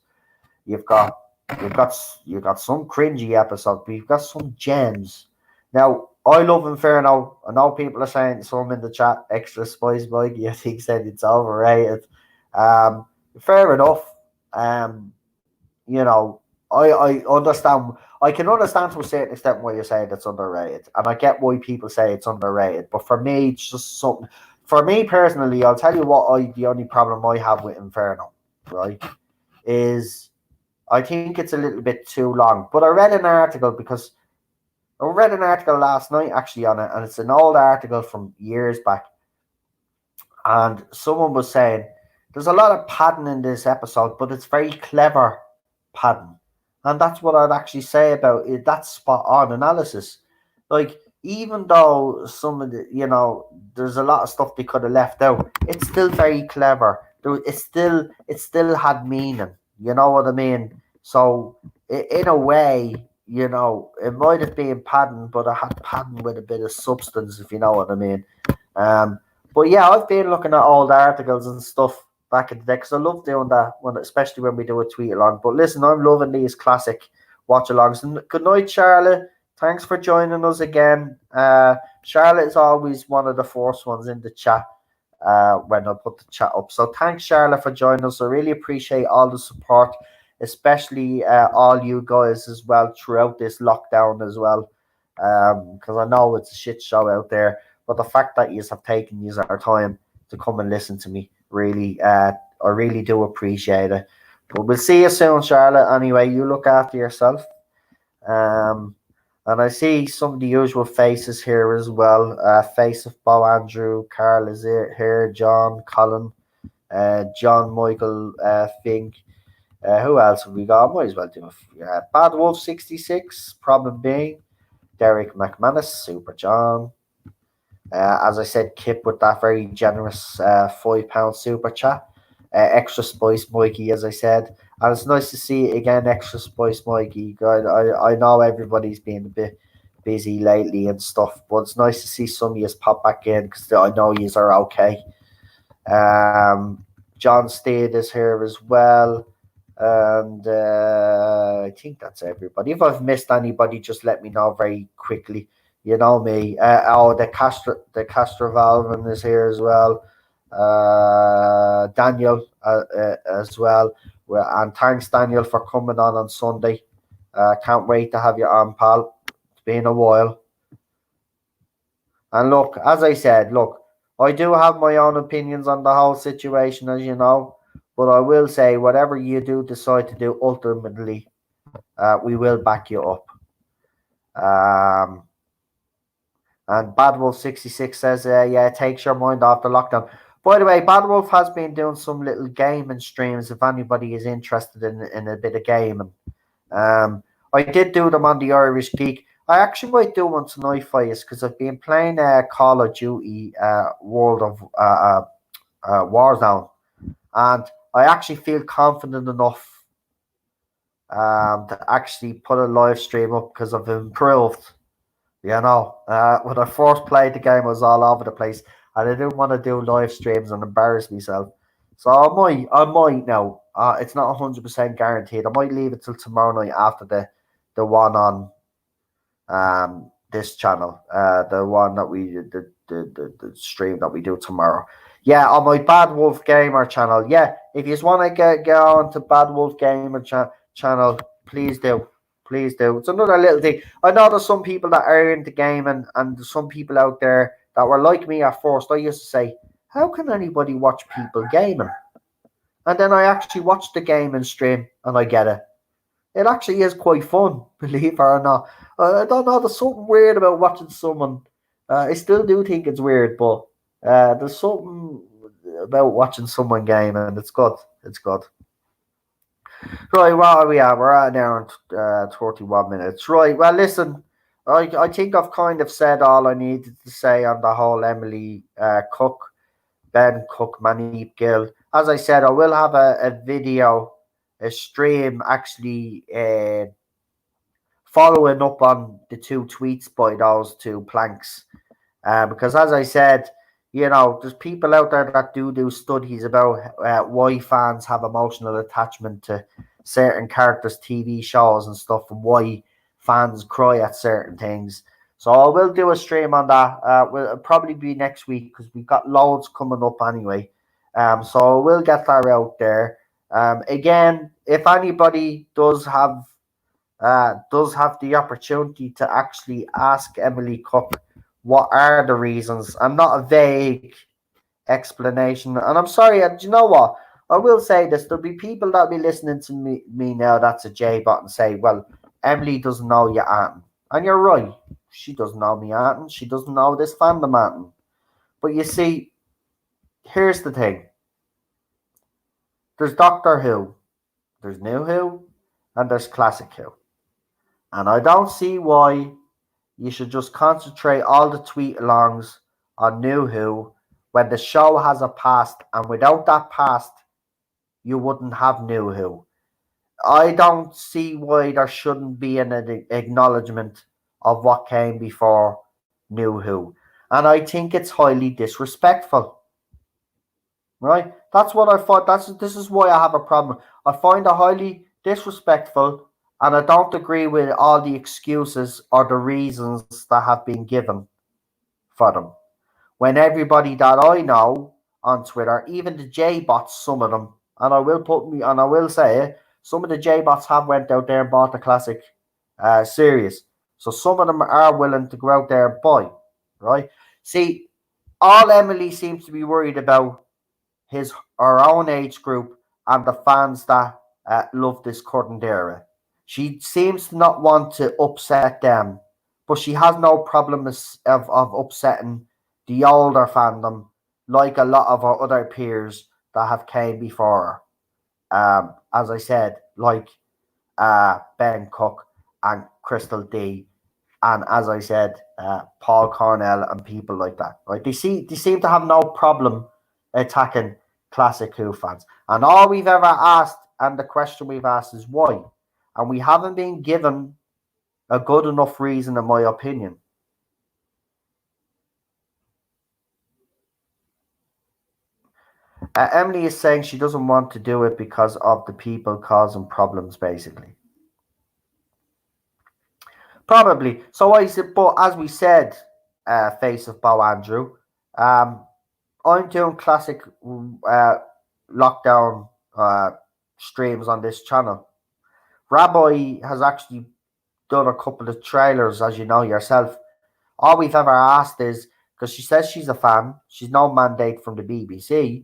You've got some cringy episodes, but you've got some gems. Now, I love Inferno. I know people are saying some in the chat, extra spice, Mikey. I think said it's overrated. Fair enough. I understand. I can understand to a certain extent why you're saying it's underrated, and I get why people say it's underrated. But for me, it's just something. For me personally, I'll tell you the only problem I have with Inferno, right, is I think it's a little bit too long. But I read an article last night actually on it, and it's an old article from years back. And someone was saying there's a lot of padding in this episode, but it's very clever padding. And that's what I'd actually say about it. That's spot on analysis. Like, even though some of the, there's a lot of stuff they could have left out, it's still very clever. It still had meaning. You know what I mean? So, in a way, it might have been padding, but I had padding with a bit of substance, if you know what I mean. But yeah, I've been looking at old articles and stuff back in the day because I love doing that, especially when we do a tweet along. But listen, I'm loving these classic watch alongs. And good night, Charlotte. Thanks for joining us again. Charlotte is always one of the first ones in the chat when I put the chat up. So thanks, Charlotte, for joining us. I really appreciate all the support, especially all you guys as well throughout this lockdown as well. Because I know it's a shit show out there. But the fact that you have taken our time to come and listen to me, really, I really do appreciate it. But we'll see you soon, Charlotte. Anyway, you look after yourself. And I see some of the usual faces here as well. Face of Bo Andrew, Carl is here, John, Colin, John Michael Fink. Who else have we got? Might as well do Bad Wolf 66, Problem being Derek McManus, Super John. As I said, Kip with that very generous £5 super chat. Extra Spice Mikey, as I said. And it's nice to see again, Extra Spice Mikey. I know everybody's been a bit busy lately and stuff, but it's nice to see some of you pop back in because I know you are okay. John Steed is here as well. And I think that's everybody. If I've missed anybody, just let me know very quickly. You know me. The Castrovalvin is here as well. Daniel as well. And thanks, Daniel, for coming on Sunday. Can't wait to have you on, pal. It's been a while. And look, as I said, I do have my own opinions on the whole situation, as you know. But I will say, whatever you do decide to do, ultimately, we will back you up. Um, and Bad Wolf 66 says, yeah, it takes your mind off the lockdown. By the way, Bad Wolf has been doing some little gaming streams if anybody is interested in a bit of gaming. I did do them on the Irish Geek. I actually might do one tonight for you because I've been playing Call of Duty World of Warzone, and I actually feel confident enough to actually put a live stream up because I've improved. When I first played the game, I was all over the place, and I didn't want to do live streams and embarrass myself. So I might now. It's not 100% guaranteed. I might leave it till tomorrow night after the one on this channel, the one that we the stream that we do tomorrow. Yeah, on my Bad Wolf Gamer channel. Yeah, if you want to get on to Bad Wolf Gamer channel, please do. Please do. It's another little thing. I know there's some people that are into gaming, and there's some people out there that were like me at first. I used to say, how can anybody watch people gaming? And then I actually watch the gaming stream and I get it. It actually is quite fun, believe it or not. I don't know, there's something weird about watching someone. I still do think it's weird, but there's something about watching someone game, and it's good. It's good. Right, what are we at? We're at an hour and 31 minutes. Right, well, listen, I think I've kind of said all I needed to say on the whole Emily Cook, Ben Cook, Manip Gill. As I said, I will have a video, a stream actually following up on the two tweets by those two planks. Because as I said, there's people out there that do studies about why fans have emotional attachment to certain characters, TV shows and stuff, and why fans cry at certain things. So I will do a stream on that. Will probably be next week because we've got loads coming up anyway. So we'll get that out there. Again, if anybody does have the opportunity to actually ask Emily Cook what are the reasons, and not a vague explanation. And I'm sorry, do you know what? I will say this: there'll be people that will be listening to me now. That's a J bot and say, "Well, Emily doesn't know you, Anton," and you're right. She doesn't know me, Anton. She doesn't know this fandom, Anton. But you see, here's the thing: there's Doctor Who, there's New Who, and there's Classic Who. And I don't see why you should just concentrate all the tweet alongs on New Who when the show has a past, and without that past, you wouldn't have New Who. I don't see why there shouldn't be an acknowledgement of what came before New Who. And I think it's highly disrespectful. Right? That's what I thought. This is why I have a problem. I find it highly disrespectful, and I don't agree with all the excuses or the reasons that have been given for them. When everybody that I know on Twitter, even the J bots, some of them, and I will say it, some of the J bots have went out there and bought the classic series. So some of them are willing to go out there and buy, right? See, all Emily seems to be worried about her own age group and the fans that love this current era. She seems to not want to upset them, but she has no problem of upsetting the older fandom, like a lot of our other peers that have came before her. As I said, like Ben Cook and Crystal D, and as I said, Paul Cornell and people like that. Right? They seem to have no problem attacking Classic Who fans. And all we've ever asked, and the question we've asked is why. And we haven't been given a good enough reason, in my opinion. Emily is saying she doesn't want to do it because of the people causing problems, basically. Probably. So I said, but as we said, Face of Bo Andrew, I'm doing classic lockdown streams on this channel. Rabbi has actually done a couple of trailers, as you know yourself. All we've ever asked is, because she says she's a fan, she's no mandate from the BBC,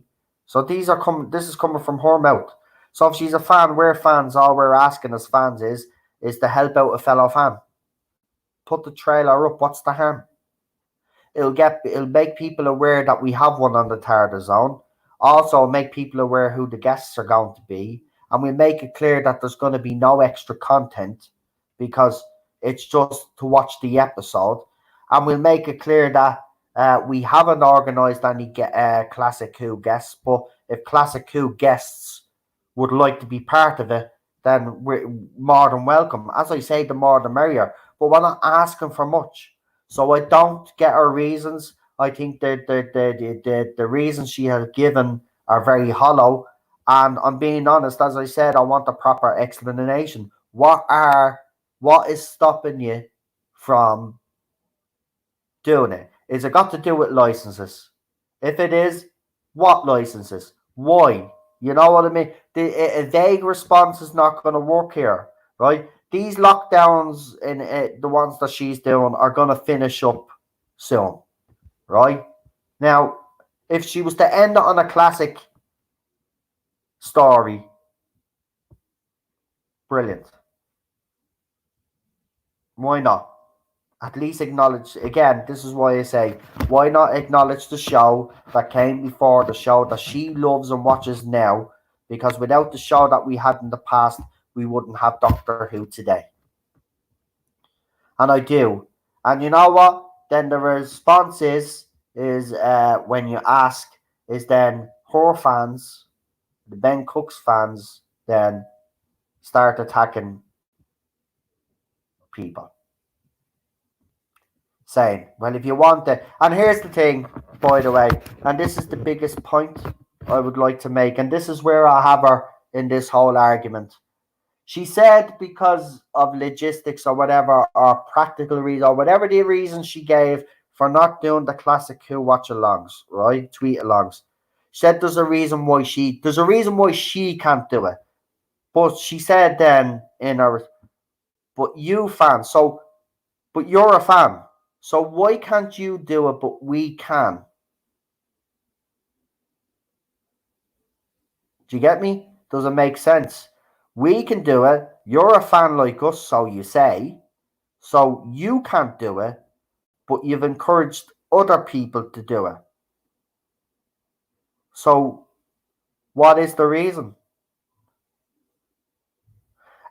So this is coming from her mouth. So if she's a fan, we're fans. All we're asking as fans is to help out a fellow fan. Put the trailer up. What's the harm? It'll make people aware that we have one on the Tarda Zone. Also, make people aware who the guests are going to be, and we make it clear that there's going to be no extra content because it's just to watch the episode. And we'll make it clear that we haven't organised any Classic Who guests, but if Classic Who guests would like to be part of it, then we're more than welcome. As I say, the more the merrier. But we're not asking for much. So I don't get her reasons. I think that the reasons she has given are very hollow. And I'm being honest, as I said, I want a proper explanation. What is stopping you from doing it? Is it got to do with licenses? If it is, what licenses? Why? You know what I mean? A vague response is not going to work here, right? These lockdowns in the ones that she's doing are going to finish up soon, right? Now, if she was to end it on a classic story, brilliant. Why not? At least acknowledge, again, this is why I say, why not acknowledge the show that came before, the show that she loves and watches now? Because without the show that we had in the past, we wouldn't have Doctor Who today. And I do. And you know what? Then the response is when you ask, is then her fans, the Ben Cooks fans, then start attacking people. Saying, well, if you want it. And here's the thing, by the way, and this is the biggest point I would like to make, and this is where I have her in this whole argument. She said because of logistics or whatever, or practical reason, or whatever the reason she gave for not doing the Classic Who watch-alongs, right? Tweet-alongs. She said there's a reason why she can't do it. But she said then in her, but you fans, but you're a fan. So why can't you do it, but we can? Do you get me? Does it make sense? We can do it. You're a fan like us, so you say. So you can't do it, but you've encouraged other people to do it. So what is the reason?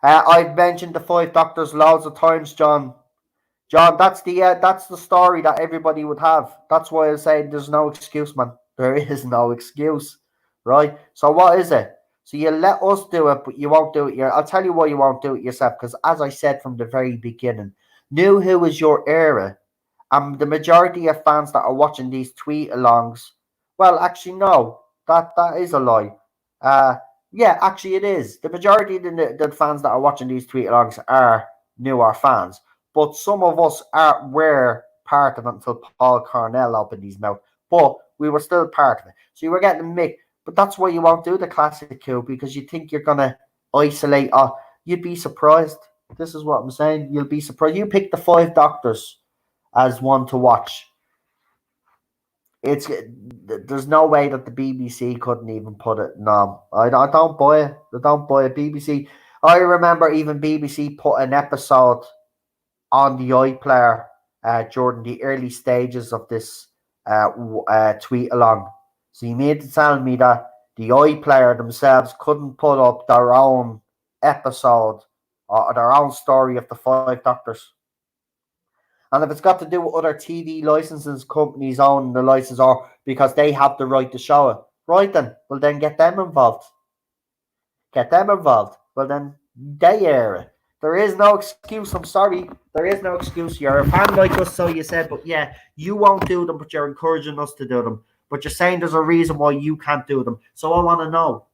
I've mentioned the 5 Doctors loads of times, John. John, that's the story that everybody would have. That's why I say there's no excuse, man. There is no excuse, right? So what is it? So you let us do it, but you won't do it. I'll tell you why you won't do it yourself. Because as I said from the very beginning, New Who is your era, and the majority of fans that are watching these tweet-alongs, well, actually, no, that is a lie. Yeah, actually, it is. The majority of the fans that are watching these tweet-alongs are newer fans. But some of us were part of it until Paul Cornell opened his mouth. But we were still part of it. So you were getting a mix. But that's why you won't do the Classic Who, because you think you're going to isolate. You'd be surprised. This is what I'm saying. You'll be surprised. You pick the 5 Doctors as one to watch. There's no way that the BBC couldn't even put it. No, I don't buy it. I don't buy it. BBC. I remember even BBC put an episode on the iPlayer during the early stages of this tweet along. So you mean to tell me that the iPlayer themselves couldn't put up their own episode or their own story of the 5 Doctors? And if it's got to do with other TV licenses companies owning the license or because they have the right to show it, right then, well then get them involved. Well then, they air it. There is no excuse. I'm sorry. There is no excuse. You're a fan like us, so you said, but yeah, you won't do them, but you're encouraging us to do them. But you're saying there's a reason why you can't do them. So I want to know.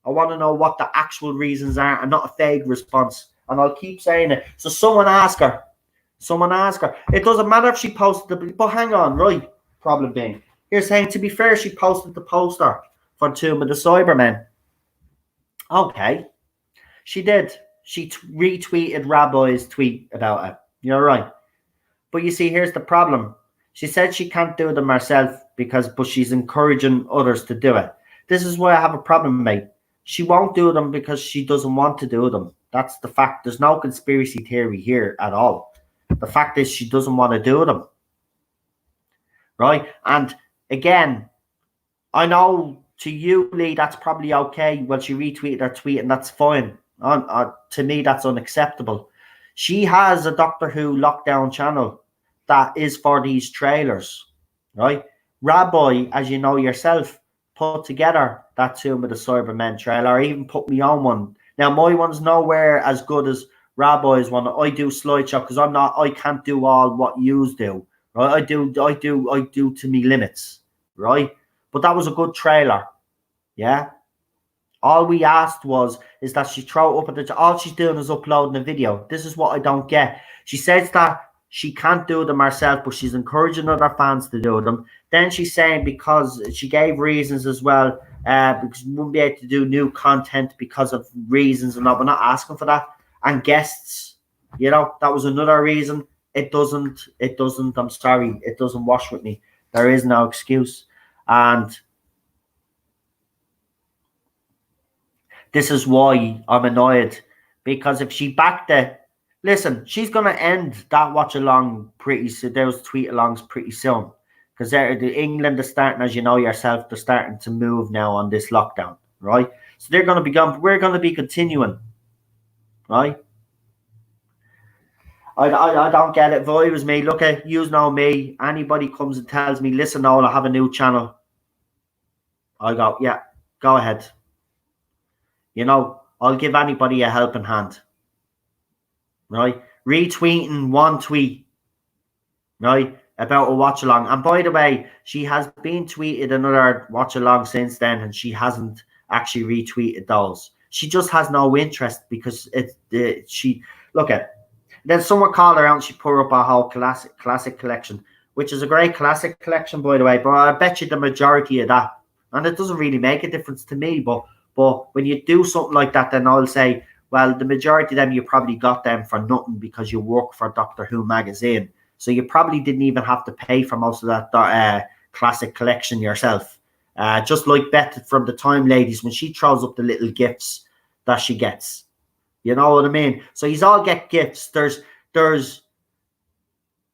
I want to know what the actual reasons are and not a vague response. And I'll keep saying it. So someone ask her. It doesn't matter if she posted the... But hang on, right? Problem being. You're saying, to be fair, she posted the poster for Tomb of the Cybermen. Okay. She did. She retweeted Rabbi's tweet about it. You're right. But you see, here's the problem. She said she can't do them herself but she's encouraging others to do it. This is why I have a problem, mate. She won't do them because she doesn't want to do them. That's the fact. There's no conspiracy theory here at all. The fact is she doesn't want to do them. Right? And again, I know to you, Lee, that's probably okay. Well, she retweeted her tweet and that's fine. To me, that's unacceptable. She has a Doctor Who lockdown channel that is for these trailers, right? Rabbi, as you know yourself, put together that Tomb of the Cybermen trailer, or even put me on one. Now, my one's nowhere as good as Rabbi's one. I do slideshow because I can't do all what yous do, right? I do to me limits, right? But that was a good trailer, yeah. All we asked is that she throw up at all she's doing is uploading a video. This is what I don't get. She says that she can't do them herself, but she's encouraging other fans to do them. Then she's saying because she gave reasons as well, because we won't be able to do new content because of reasons and all. We're not asking for that. And guests, that was another reason. It doesn't, I'm sorry, it doesn't wash with me. There is no excuse. And this is why I'm annoyed, because if she backed it, listen, she's going to end that watch along pretty soon, those tweet alongs pretty soon, because England is starting, as you know yourself, they're starting to move now on this lockdown, right? So they're going to be gone. We're going to be continuing, right? I don't get it. Vibes me. Look at you know me. Anybody comes and tells me, listen, Noel, I have a new channel. I go, yeah, go ahead. I'll give anybody a helping hand, right? Retweeting one tweet, right, about a watch along. And by the way, she has been tweeted another watch along since then, and she hasn't actually retweeted those. She just has no interest because then someone called her out and she put up a whole classic collection, which is a great classic collection, by the way. But I bet you the majority of that, and it doesn't really make a difference to me, but when you do something like that, then I'll say, well, the majority of them, you probably got them for nothing because you work for Doctor Who magazine. So you probably didn't even have to pay for most of that classic collection yourself. Just like Beth from the Time Ladies, when she throws up the little gifts that she gets. You know what I mean? So you all get gifts.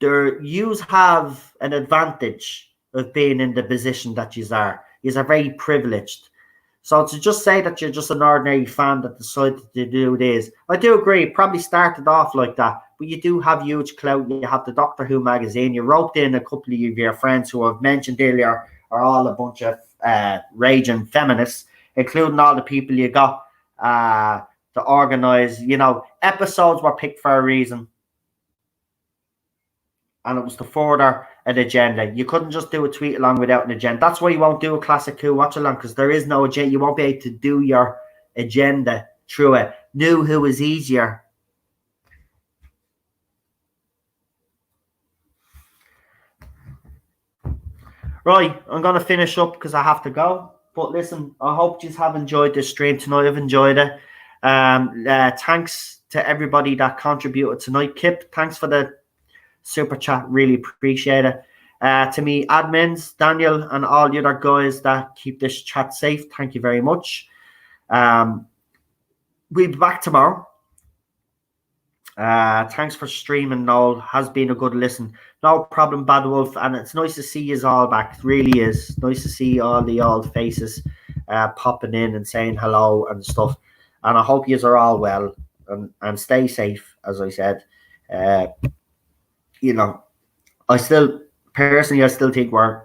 Yous have an advantage of being in the position that yous are. Yous are very privileged. So to just say that you're just an ordinary fan that decided to do this, I do agree. It probably started off like that, but you do have huge clout. You have the Doctor Who magazine. You roped in a couple of your friends who I've mentioned earlier are all a bunch of raging feminists, including all the people you got to organize. Episodes were picked for a reason, and it was to further an agenda. You couldn't just do a tweet along without an agenda. That's why you won't do a classic Who watch along, because there is no agenda. You won't be able to do your agenda through it. New Who is easier. Right, I'm going to finish up because I have to go. But listen, I hope you have enjoyed this stream tonight. I've enjoyed it. Thanks to everybody that contributed tonight. Kip, thanks for the super chat, really appreciate it. To me admins, Daniel, and all the other guys that keep this chat safe, thank you very much. We'll be back tomorrow. Thanks for streaming, Noel. Has been a good listen. No problem, Bad Wolf, and it's nice to see you all back. It really is nice to see all the old faces popping in and saying hello and stuff. And I hope you are all well and stay safe, as I said. I still think we're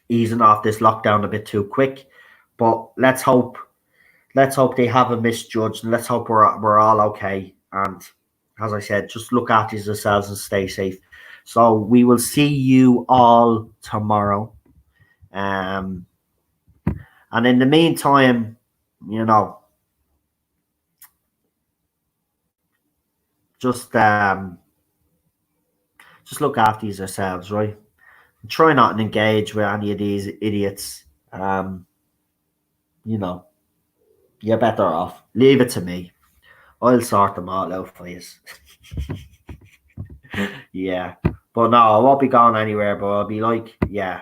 easing off this lockdown a bit too quick, but let's hope they haven't misjudged, and let's hope we're all okay. And as I said, just look after yourselves and stay safe. So we will see you all tomorrow. And in the meantime, just look after yourselves, right? Try not to engage with any of these idiots. You're better off. Leave it to me. I'll sort them all out for you. Yeah. But no, I won't be going anywhere, but I'll be like, yeah,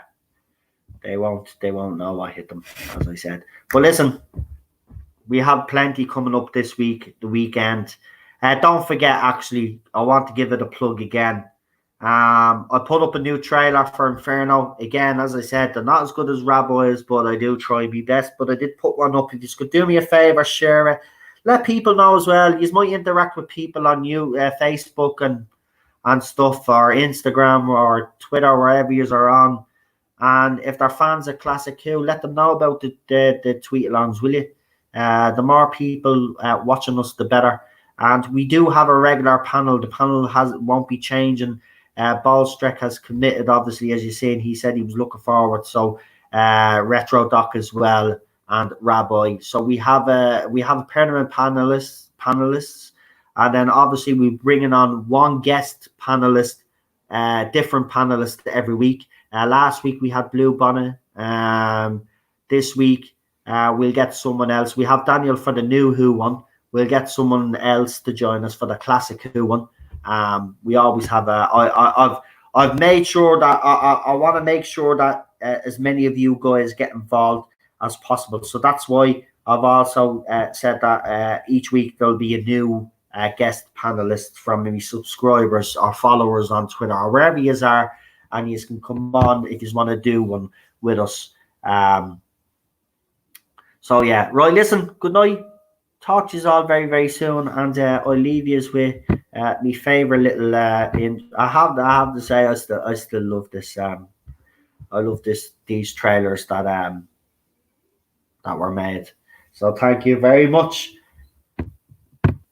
They won't know I hit them, as I said. But listen, we have plenty coming up this week, the weekend. Don't forget, actually, I want to give it a plug again. I put up a new trailer for Inferno. Again, as I said, they're not as good as Rabo is, but I do try my best. But I did put one up. If you could do me a favor, share it. Let people know as well. You might interact with people on Facebook and stuff, or Instagram or Twitter, wherever you are on. And if they're fans of Classic Who, let them know about the tweet alongs, will you? The more people watching us, the better. And we do have a regular panel. The panel won't be changing. Ballstreck has committed, obviously, as you seen. He said he was looking forward. So Retro Doc as well, and Rabbi. So we have a permanent panelists, and then obviously we're bringing on one guest panelist, different panelist every week. Last week we had Blue Bonnet. This week we'll get someone else. We have Daniel for the new Who one. We'll get someone else to join us for the Classic Who one. We always have I've made sure that I want to make sure that as many of you guys get involved as possible. So that's why I've also said that each week there'll be a new guest panelist from maybe subscribers or followers on Twitter or wherever you are, and you can come on if you want to do one with us. So yeah, right. Listen, good night. Talk to you all very, very soon, and I'll leave you with my favorite little. I have to say, I still love this. I love these trailers that were made. So thank you very much.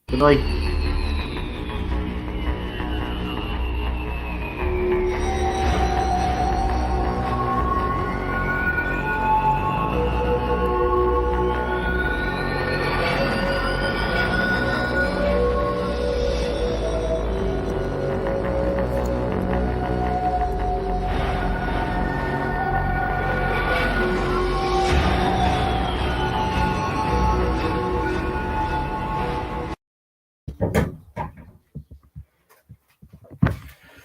Good night.